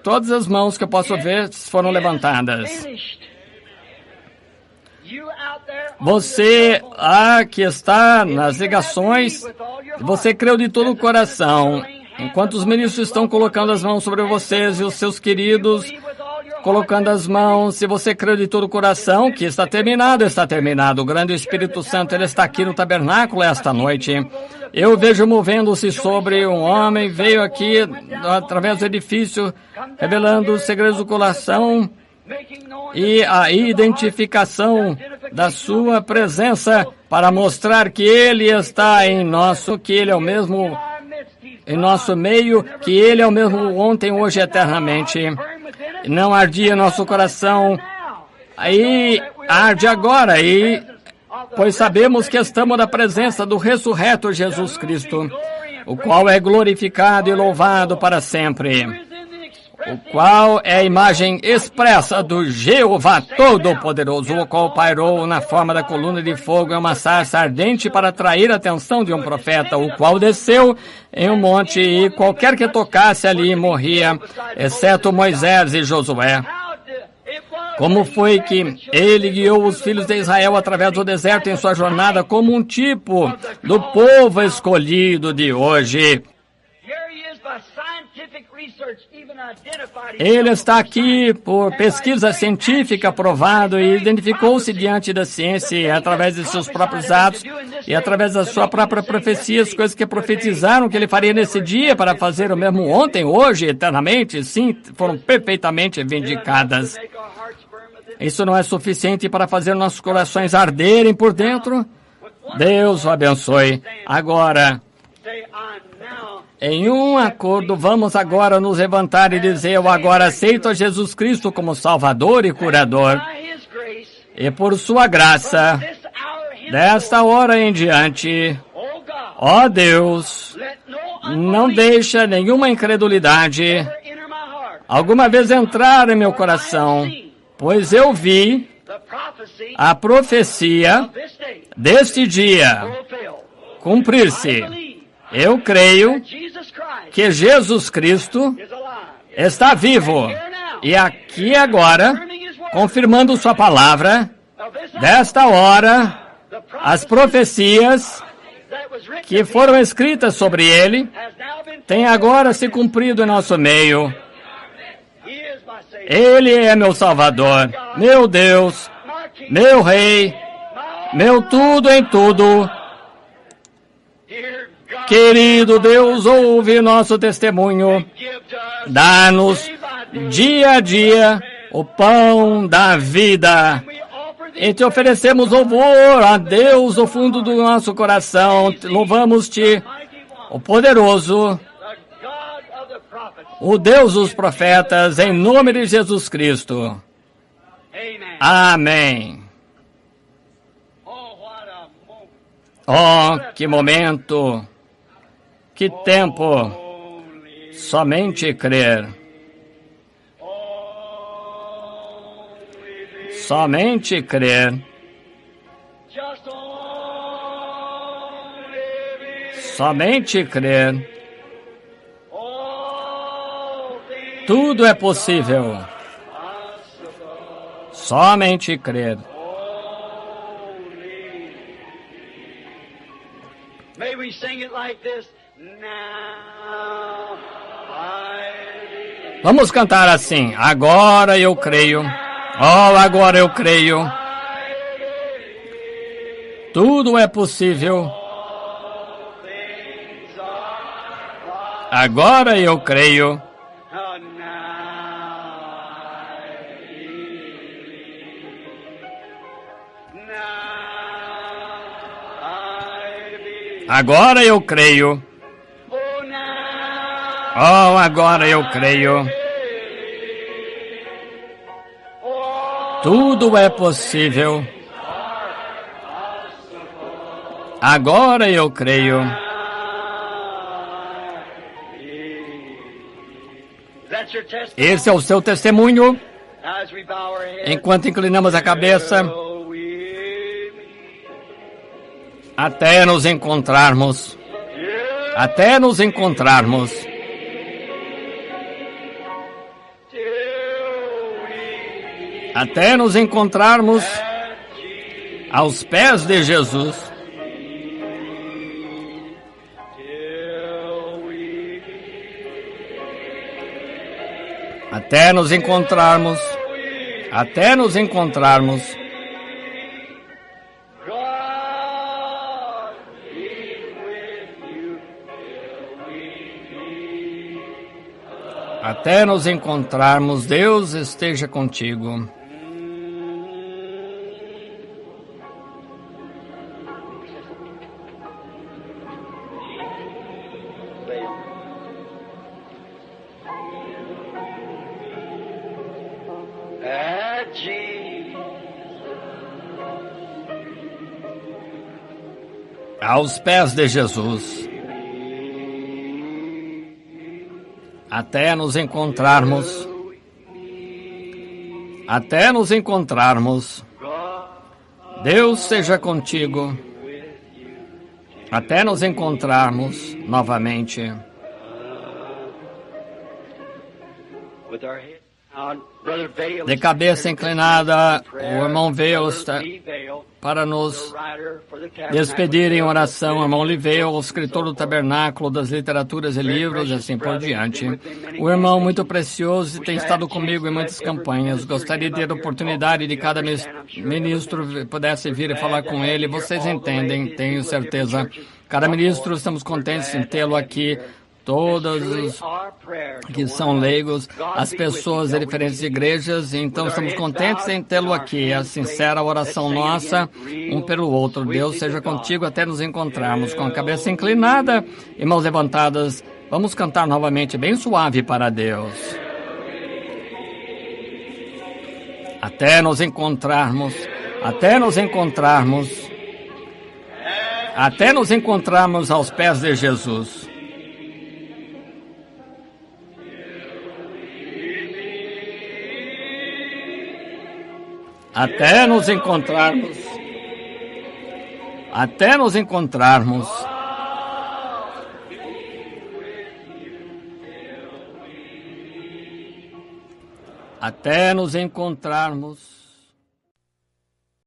todas as mãos que eu posso ver foram levantadas. Você que está nas ligações, você creu de todo o coração. Enquanto os ministros estão colocando as mãos sobre vocês e os seus queridos colocando as mãos, se você creu de todo o coração que está terminado, está terminado. O grande Espírito Santo, ele está aqui no tabernáculo esta noite. Eu vejo movendo-se sobre um homem, veio aqui através do edifício, revelando os segredos do coração e a identificação da sua presença para mostrar que ele está que ele é o mesmo em nosso meio, que ele é o mesmo ontem, hoje e eternamente. Não ardia nosso coração, aí arde agora, pois sabemos que estamos na presença do ressurreto Jesus Cristo, o qual é glorificado e louvado para sempre, o qual é a imagem expressa do Jeová Todo-Poderoso, o qual pairou na forma da coluna de fogo em uma sarça ardente para atrair a atenção de um profeta, o qual desceu em um monte e qualquer que tocasse ali morria, exceto Moisés e Josué. Como foi que ele guiou os filhos de Israel através do deserto em sua jornada como um tipo do povo escolhido de hoje. Ele está aqui por pesquisa científica provado e identificou-se diante da ciência através de seus próprios atos e através da sua própria profecia, as coisas que profetizaram que ele faria nesse dia para fazer o mesmo ontem, hoje, eternamente, sim, foram perfeitamente vindicadas. Isso não é suficiente para fazer nossos corações arderem por dentro? Deus o abençoe. Agora, em um acordo, vamos agora nos levantar e dizer: eu agora aceito a Jesus Cristo como Salvador e Curador. E por sua graça, desta hora em diante, ó Deus, não deixa nenhuma incredulidade alguma vez entrar em meu coração, pois eu vi a profecia deste dia cumprir-se. Eu creio que Jesus Cristo está vivo e aqui agora, confirmando sua palavra, desta hora, as profecias que foram escritas sobre ele têm agora se cumprido em nosso meio. Ele é meu Salvador, meu Deus, meu Rei, meu tudo em tudo. Querido Deus, ouve nosso testemunho. Dá-nos dia a dia o pão da vida. E te oferecemos louvor a Deus do fundo do nosso coração. Louvamos-te, o poderoso, o Deus dos profetas, em nome de Jesus Cristo. Amém. Oh, que momento! Que tempo! Somente crer. Somente crer. Somente crer. Tudo é possível. Somente crer. May we sing it like this. Now I... Vamos cantar assim. Agora eu creio. Oh, agora eu creio. Tudo é possível. Agora eu creio. Agora eu creio. Oh, agora eu creio. Tudo é possível. Agora eu creio. Esse é o seu testemunho. Enquanto inclinamos a cabeça, até nos encontrarmos. Até nos encontrarmos. Até nos encontrarmos aos pés de Jesus. Até nos encontrarmos. Até nos encontrarmos. Até nos encontrarmos, Deus esteja contigo. Aos pés de Jesus. Até nos encontrarmos. Até nos encontrarmos. Deus seja contigo. Até nos encontrarmos novamente. De cabeça inclinada, o irmão Veio está para nos despedir em oração. O irmão Liveu, o escritor do Tabernáculo, das Literaturas e Livros, e assim por diante. O irmão muito precioso tem estado comigo em muitas campanhas. Gostaria de ter a oportunidade de cada ministro pudesse vir e falar com ele. Vocês entendem, tenho certeza. Cada ministro, estamos contentes em tê-lo aqui. Todos os que são leigos, as pessoas de diferentes igrejas, então estamos contentes em tê-lo aqui. A sincera oração nossa, um pelo outro. Deus seja contigo até nos encontrarmos. Com a cabeça inclinada e mãos levantadas, vamos cantar novamente bem suave para Deus. Até nos encontrarmos, até nos encontrarmos, até nos encontrarmos aos pés de Jesus. Até nos encontrarmos. Até nos encontrarmos. Até nos encontrarmos.